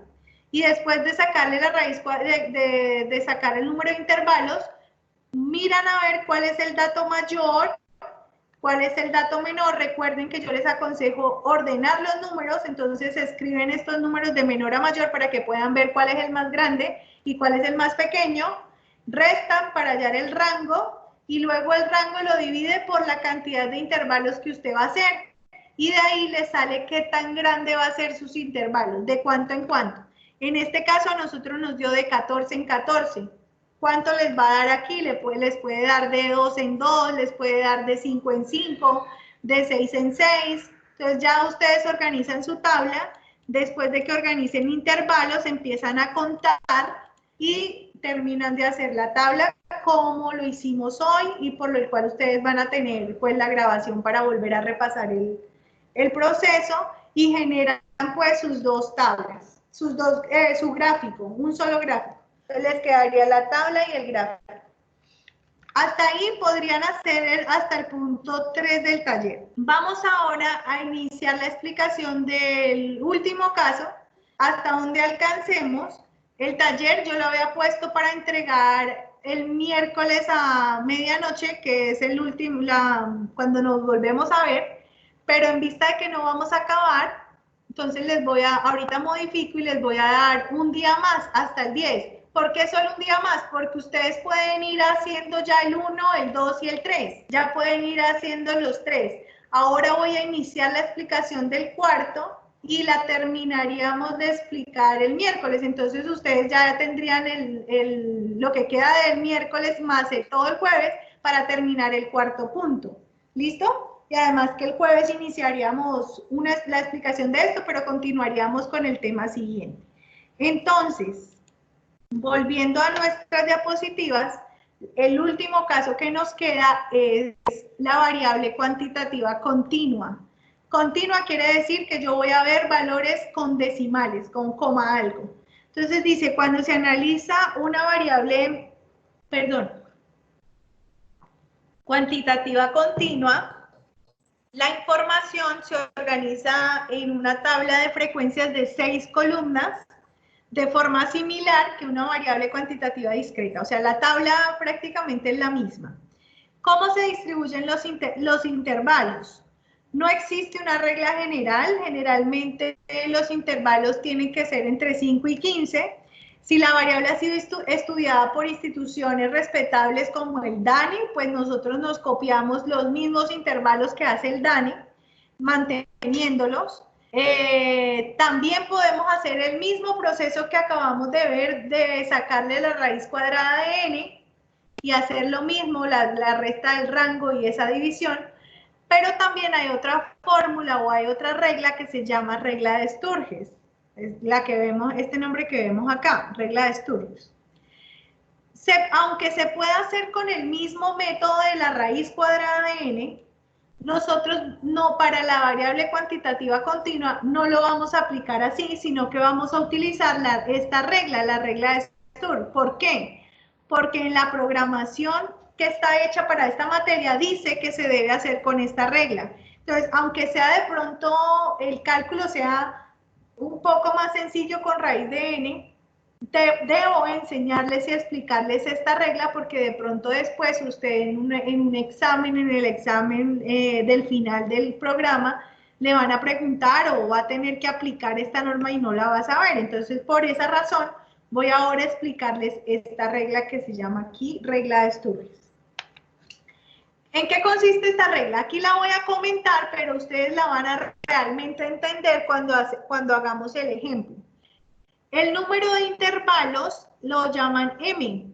S1: Y después de sacarle la raíz, de sacar el número de intervalos, miran a ver cuál es el dato mayor, cuál es el dato menor. Recuerden que yo les aconsejo ordenar los números, entonces escriben estos números de menor a mayor para que puedan ver cuál es el más grande y cuál es el más pequeño. Restan para hallar el rango y luego el rango lo divide por la cantidad de intervalos que usted va a hacer. Y de ahí le sale qué tan grande va a ser sus intervalos, de cuánto en cuánto. En este caso a nosotros nos dio de 14 en 14. ¿Cuánto les va a dar aquí? Les puede dar de 2 en 2, les puede dar de 5 en 5, de 6 en 6. Entonces ya ustedes organizan su tabla. Después de que organicen intervalos, empiezan a contar y terminan de hacer la tabla como lo hicimos hoy y por lo cual ustedes van a tener pues la grabación para volver a repasar el proceso y generan pues sus dos tablas. Su gráfico, un solo gráfico. Entonces les quedaría la tabla y el gráfico. Hasta ahí podrían hacer hasta el punto 3 del taller. Vamos ahora a iniciar la explicación del último caso, hasta donde alcancemos. El taller yo lo había puesto para entregar el miércoles a medianoche, que es el último, cuando nos volvemos a ver, pero en vista de que no vamos a acabar, entonces ahorita modifico y les voy a dar un día más, hasta el 10. ¿Por qué solo un día más? Porque ustedes pueden ir haciendo ya el 1, el 2 y el 3. Ya pueden ir haciendo los 3. Ahora voy a iniciar la explicación del cuarto y la terminaríamos de explicar el miércoles. Entonces ustedes ya tendrían lo que queda del miércoles más todo el jueves para terminar el cuarto punto. ¿Listo? Y además que el jueves iniciaríamos la explicación de esto, pero continuaríamos con el tema siguiente. Entonces, volviendo a nuestras diapositivas, el último caso que nos queda es la variable cuantitativa continua. Continua quiere decir que yo voy a ver valores con decimales, con coma algo. Entonces dice, cuando se analiza una variable, cuantitativa continua, la información se organiza en una tabla de frecuencias de 6 columnas de forma similar que una variable cuantitativa discreta. O sea, la tabla prácticamente es la misma. ¿Cómo se distribuyen los intervalos? No existe una regla general. Generalmente los intervalos tienen que ser entre 5 y 15. Si la variable ha sido estudiada por instituciones respetables como el DANE, pues nosotros nos copiamos los mismos intervalos que hace el DANE, manteniéndolos. También podemos hacer el mismo proceso que acabamos de ver, de sacarle la raíz cuadrada de n y hacer lo mismo, la resta del rango y esa división, pero también hay otra fórmula o hay otra regla que se llama regla de Sturges. Es la que vemos, este nombre que vemos acá, regla de Sturges. Aunque se puede hacer con el mismo método de la raíz cuadrada de n, nosotros no, para la variable cuantitativa continua, no lo vamos a aplicar así, sino que vamos a utilizar esta regla, la regla de Sturge. ¿Por qué? Porque en la programación que está hecha para esta materia dice que se debe hacer con esta regla. Entonces, aunque sea de pronto el cálculo sea un poco más sencillo con raíz de n, debo enseñarles y explicarles esta regla porque de pronto después usted en un examen, en el examen del final del programa, le van a preguntar o va a tener que aplicar esta norma y no la va a saber. Entonces, por esa razón, voy ahora a explicarles esta regla que se llama aquí regla de Sturge. ¿En qué consiste esta regla? Aquí la voy a comentar, pero ustedes la van a realmente entender cuando hagamos el ejemplo. El número de intervalos lo llaman m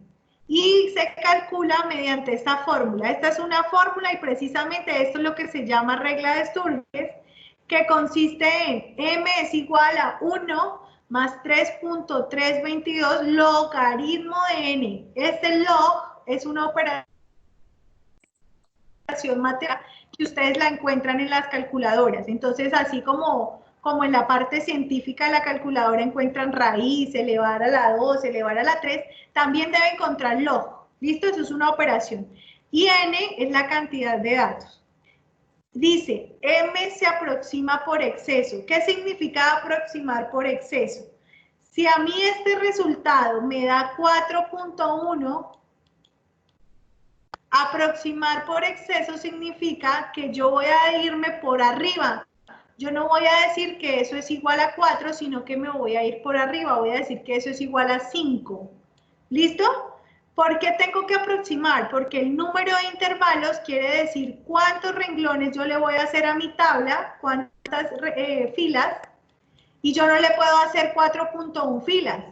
S1: y se calcula mediante esta fórmula. Esta es una fórmula y precisamente esto es lo que se llama regla de Sturge, que consiste en m es igual a 1 más 3.322 logaritmo de n. Este log es una operación matemática que ustedes la encuentran en las calculadoras. Entonces, así como en la parte científica de la calculadora encuentran raíz, elevar a la 2, elevar a la 3, también debe encontrar log. ¿Listo? Eso es una operación. Y n es la cantidad de datos. Dice, m se aproxima por exceso. ¿Qué significa aproximar por exceso? Si a mí este resultado me da 4.1, aproximar por exceso significa que yo voy a irme por arriba. Yo no voy a decir que eso es igual a 4, sino que me voy a ir por arriba. Voy a decir que eso es igual a 5. ¿Listo? ¿Por qué tengo que aproximar? Porque el número de intervalos quiere decir cuántos renglones yo le voy a hacer a mi tabla, cuántas filas, y yo no le puedo hacer 4.1 filas.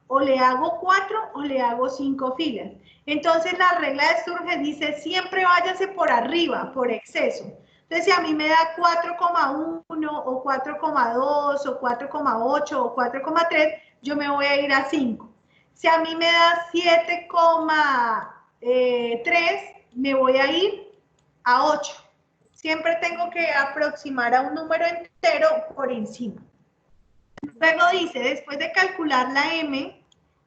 S1: O le hago 4 o le hago 5 filas. Entonces la regla de Sturge dice siempre váyase por arriba, por exceso. Entonces si a mí me da 4,1 o 4,2 o 4,8 o 4,3, yo me voy a ir a 5. Si a mí me da 7,3, me voy a ir a 8. Siempre tengo que aproximar a un número entero por encima. Luego dice, después de calcular la m,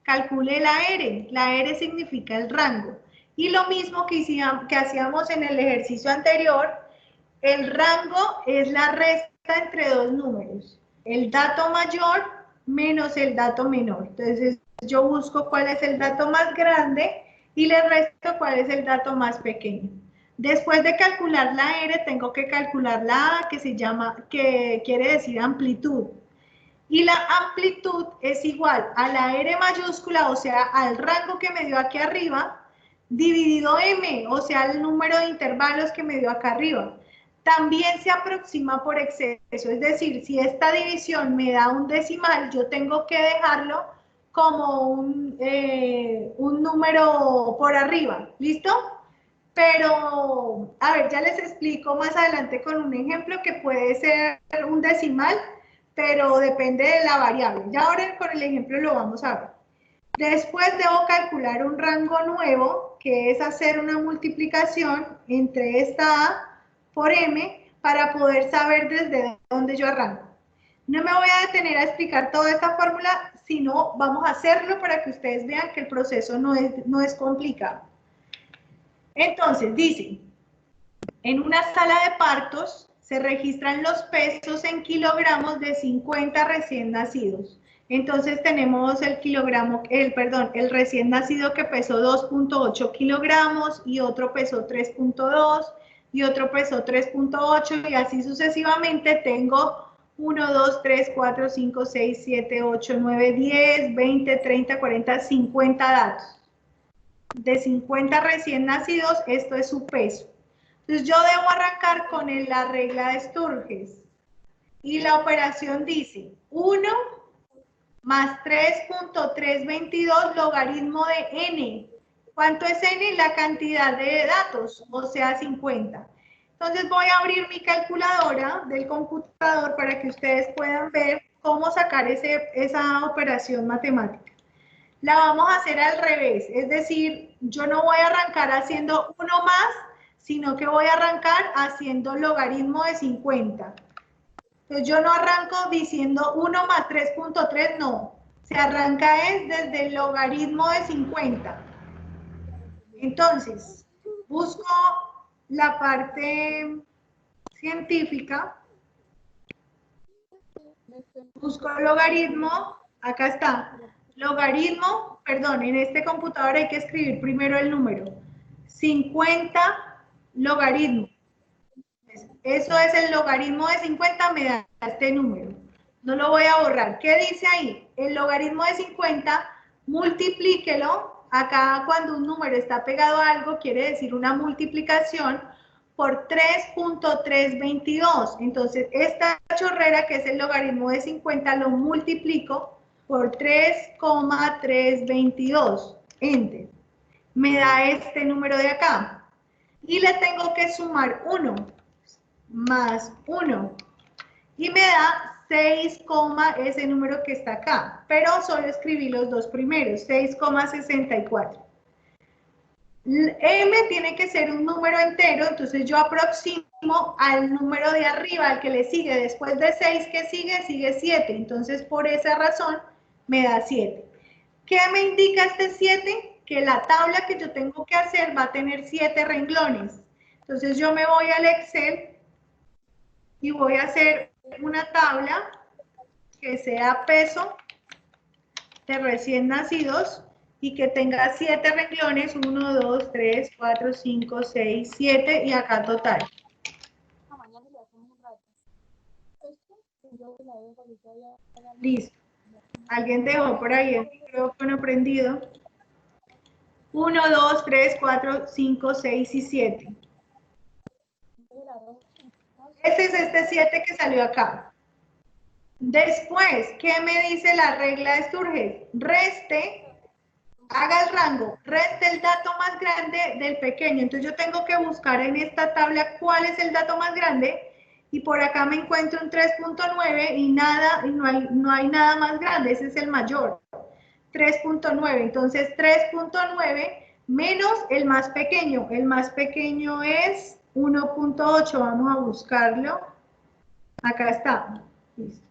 S1: calcule la r. La r significa el rango. Y lo mismo que hacíamos en el ejercicio anterior, el rango es la resta entre dos números. El dato mayor menos el dato menor. Entonces, yo busco cuál es el dato más grande y le resto cuál es el dato más pequeño. Después de calcular la r, tengo que calcular la a, que quiere decir amplitud. Y la amplitud es igual a la R mayúscula, o sea, al rango que me dio aquí arriba, dividido M, o sea, el número de intervalos que me dio acá arriba. También se aproxima por exceso, es decir, si esta división me da un decimal, yo tengo que dejarlo como un número por arriba, ¿listo? Pero, a ver, ya les explico más adelante con un ejemplo que puede ser un decimal, pero depende de la variable. Ya ahora con el ejemplo lo vamos a ver. Después debo calcular un rango nuevo, que es hacer una multiplicación entre esta A por M para poder saber desde dónde yo arranco. No me voy a detener a explicar toda esta fórmula, sino vamos a hacerlo para que ustedes vean que el proceso no es complicado. Entonces, dice, en una sala de partos, se registran los pesos en kilogramos de 50 recién nacidos. Entonces tenemos el recién nacido que pesó 2.8 kilogramos y otro pesó 3.2 y otro pesó 3.8 y así sucesivamente tengo 1, 2, 3, 4, 5, 6, 7, 8, 9, 10, 20, 30, 40, 50 datos. De 50 recién nacidos, esto es su peso. Entonces yo debo arrancar con la regla de Sturge. Y la operación dice 1 más 3.322 logaritmo de n. ¿Cuánto es n? La cantidad de datos, o sea 50. Entonces voy a abrir mi calculadora del computador para que ustedes puedan ver cómo sacar esa operación matemática. La vamos a hacer al revés, es decir, yo no voy a arrancar haciendo 1 más, sino que voy a arrancar haciendo logaritmo de 50. Entonces yo no arranco diciendo 1 más 3.3, no. Se arranca es desde el logaritmo de 50. Entonces, busco la parte científica, busco el logaritmo, acá está, logaritmo, perdón, en este computador hay que escribir primero el número, 50 logaritmo. Eso es el logaritmo de 50, me da este número. No lo voy a borrar. ¿Qué dice ahí? El logaritmo de 50, multiplíquelo. Acá cuando un número está pegado a algo, quiere decir una multiplicación por 3.322. Entonces, esta chorrera, que es el logaritmo de 50, lo multiplico por 3.322. Enter. Me da este número de acá. Y le tengo que sumar 1 más 1 y me da 6, ese número que está acá, pero solo escribí los dos primeros, 6,64. M tiene que ser un número entero, entonces yo aproximo al número de arriba, al que le sigue, después de 6 que sigue 7, entonces por esa razón me da 7. ¿Qué me indica este 7? Que la tabla que yo tengo que hacer va a tener 7 renglones. Entonces yo me voy al Excel y voy a hacer una tabla que sea peso de recién nacidos y que tenga 7 renglones, 1, 2, 3, 4, 5, 6, 7 y acá total. Listo. ¿Alguien dejó por ahí el micrófono prendido? 1, 2, 3, 4, 5, 6 y 7. Este es este 7 que salió acá. Después, ¿qué me dice la regla de Sturges? Reste, haga el rango, reste el dato más grande del pequeño. Entonces yo tengo que buscar en esta tabla cuál es el dato más grande y por acá me encuentro un 3.9 y no hay nada más grande, ese es el mayor. 3.9, entonces 3.9 menos el más pequeño es 1.8, vamos a buscarlo, acá está, listo.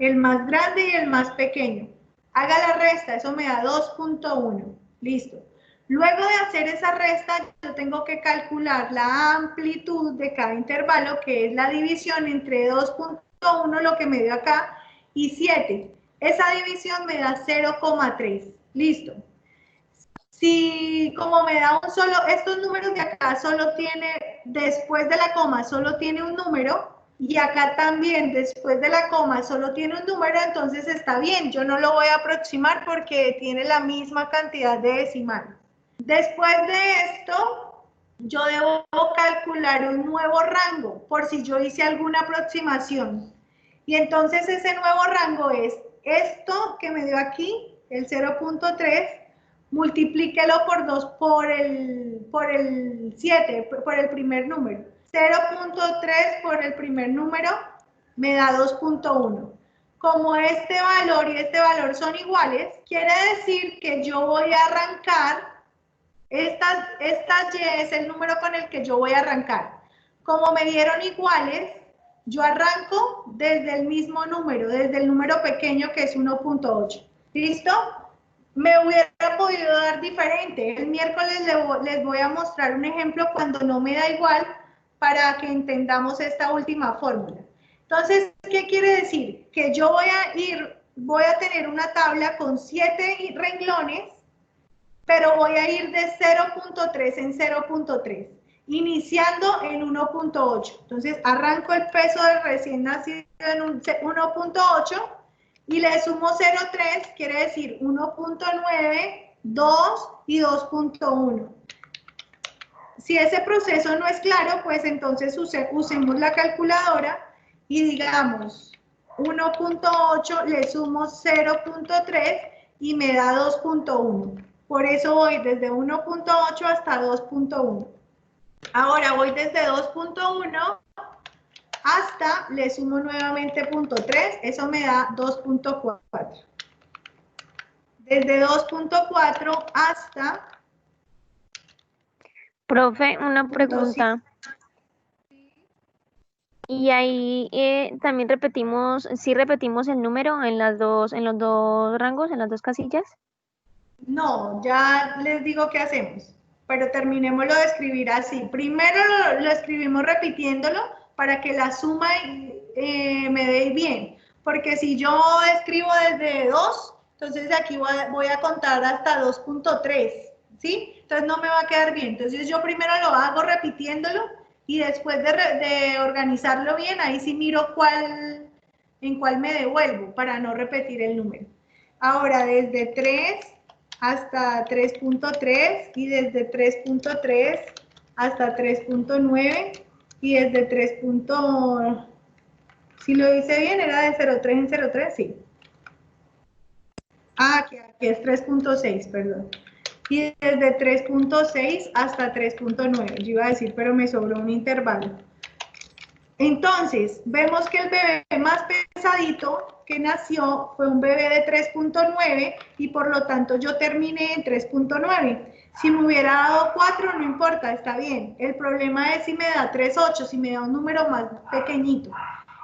S1: El más grande y el más pequeño, haga la resta, eso me da 2.1, listo. Luego de hacer esa resta, yo tengo que calcular la amplitud de cada intervalo, que es la división entre 2.1, lo que me dio acá, y 7. Esa división me da 0,3. Listo. Si como me da un solo, estos números de acá solo tiene, después de la coma, solo tiene un número, y acá también después de la coma solo tiene un número, entonces está bien. Yo no lo voy a aproximar porque tiene la misma cantidad de decimales. Después de esto, yo debo calcular un nuevo rango, por si yo hice alguna aproximación. Y entonces ese nuevo rango es esto que me dio aquí, el 0.3, multiplíquelo por 2 por el 7, por el primer número. 0.3 por el primer número me da 2.1. Como este valor y este valor son iguales, quiere decir que yo voy a arrancar, esta Y es el número con el que yo voy a arrancar. Como me dieron iguales, yo arranco desde el mismo número, desde el número pequeño que es 1.8. ¿Listo? Me hubiera podido dar diferente. El miércoles les voy a mostrar un ejemplo cuando no me da igual para que entendamos esta última fórmula. Entonces, ¿qué quiere decir? Que yo voy a tener una tabla con 7 renglones, pero voy a ir de 0.3 en 0.3. Iniciando en 1.8. Entonces, arranco el peso del recién nacido en 1.8 y le sumo 0.3, quiere decir 1.9, 2 y 2.1. Si ese proceso no es claro, pues entonces usemos la calculadora y digamos 1.8 le sumo 0.3 y me da 2.1. Por eso voy desde 1.8 hasta 2.1. Ahora voy desde 2.1 hasta, le sumo nuevamente 0.3, eso me da 2.4. Desde 2.4 hasta...
S3: Profe, una pregunta. Y ahí también repetimos, sí repetimos el número en los dos rangos, en las dos casillas.
S1: No, ya les digo qué hacemos, pero terminémoslo de escribir así. Primero lo escribimos repitiéndolo para que la suma me dé bien, porque si yo escribo desde 2, entonces de aquí voy a contar hasta 2.3, ¿sí? Entonces no me va a quedar bien. Entonces yo primero lo hago repitiéndolo y después de organizarlo bien, ahí sí miro en cuál me devuelvo para no repetir el número. Ahora desde 3 hasta 3.3 y desde 3.3 hasta 3.9 y desde 3. Si lo hice bien, era de 0.3 en 0.3, sí. Aquí es 3.6, perdón. Y desde 3.6 hasta 3.9, yo iba a decir, pero me sobró un intervalo. Entonces, vemos que el bebé más pesadito que nació fue un bebé de 3.9 y por lo tanto yo terminé en 3.9. Si me hubiera dado 4, no importa, está bien. El problema es si me da 3.8, si me da un número más pequeñito.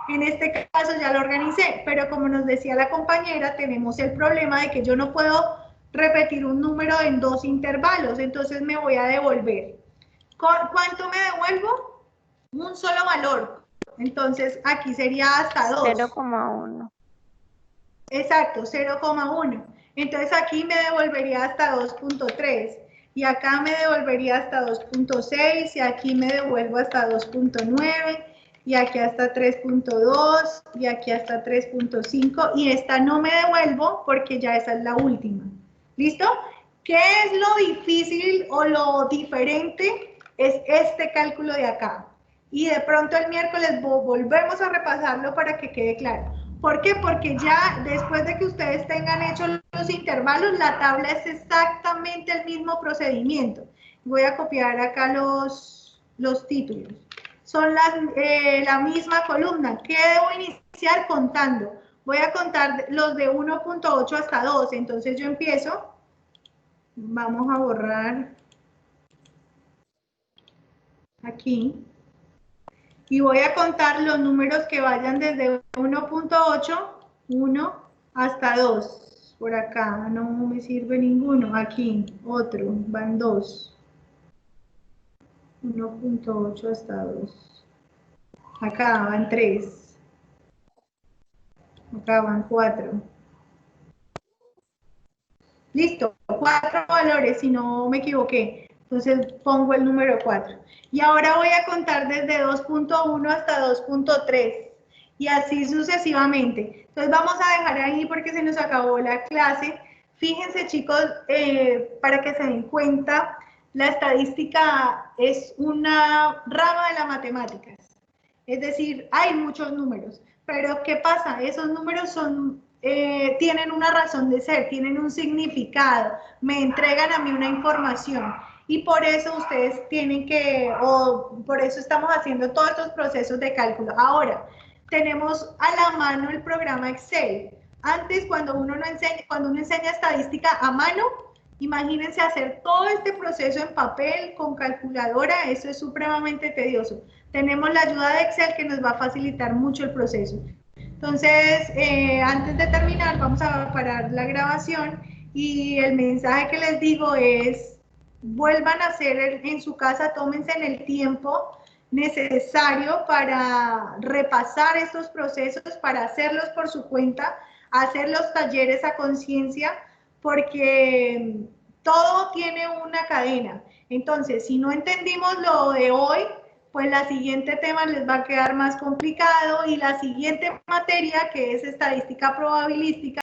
S1: En este caso ya lo organicé, pero como nos decía la compañera, tenemos el problema de que yo no puedo repetir un número en 2 intervalos, entonces me voy a devolver. ¿Cuánto me devuelvo? Un solo valor. Entonces aquí sería hasta 2.
S3: 0,1.
S1: Exacto, 0,1. Entonces aquí me devolvería hasta 2.3 y acá me devolvería hasta 2.6 y aquí me devuelvo hasta 2.9 y aquí hasta 3.2 y aquí hasta 3.5 y esta no me devuelvo porque ya esa es la última. ¿Listo? ¿Qué es lo difícil o lo diferente? Es este cálculo de acá. Y de pronto el miércoles volvemos a repasarlo para que quede claro. ¿Por qué? Porque ya después de que ustedes tengan hechos los intervalos, la tabla es exactamente el mismo procedimiento. Voy a copiar acá los títulos. Son la misma columna. ¿Qué debo iniciar contando? Voy a contar los de 1.8 hasta 2. Entonces yo empiezo. Vamos a borrar aquí. Y voy a contar los números que vayan desde 1.8, 1 hasta 2. Por acá no me sirve ninguno. Aquí, otro, van 2. 1.8 hasta 2. Acá van 3. Acá van 4. Listo, 4 valores, si no me equivoqué. Entonces pongo el número 4. Y ahora voy a contar desde 2.1 hasta 2.3. Y así sucesivamente. Entonces vamos a dejar ahí porque se nos acabó la clase. Fíjense chicos, para que se den cuenta, la estadística es una rama de las matemáticas. Es decir, hay muchos números. Pero ¿qué pasa? Esos números tienen una razón de ser, tienen un significado, me entregan a mí una información. Y por eso ustedes tienen por eso estamos haciendo todos estos procesos de cálculo. Ahora, tenemos a la mano el programa Excel. Antes, cuando uno enseña estadística a mano, imagínense hacer todo este proceso en papel, con calculadora, eso es supremamente tedioso. Tenemos la ayuda de Excel que nos va a facilitar mucho el proceso. Entonces, antes de terminar, vamos a parar la grabación y el mensaje que les digo es, vuelvan a hacer en su casa, tómense en el tiempo necesario para repasar estos procesos, para hacerlos por su cuenta, hacer los talleres a conciencia, porque todo tiene una cadena. Entonces, si no entendimos lo de hoy, pues la siguiente tema les va a quedar más complicado y la siguiente materia, que es estadística probabilística,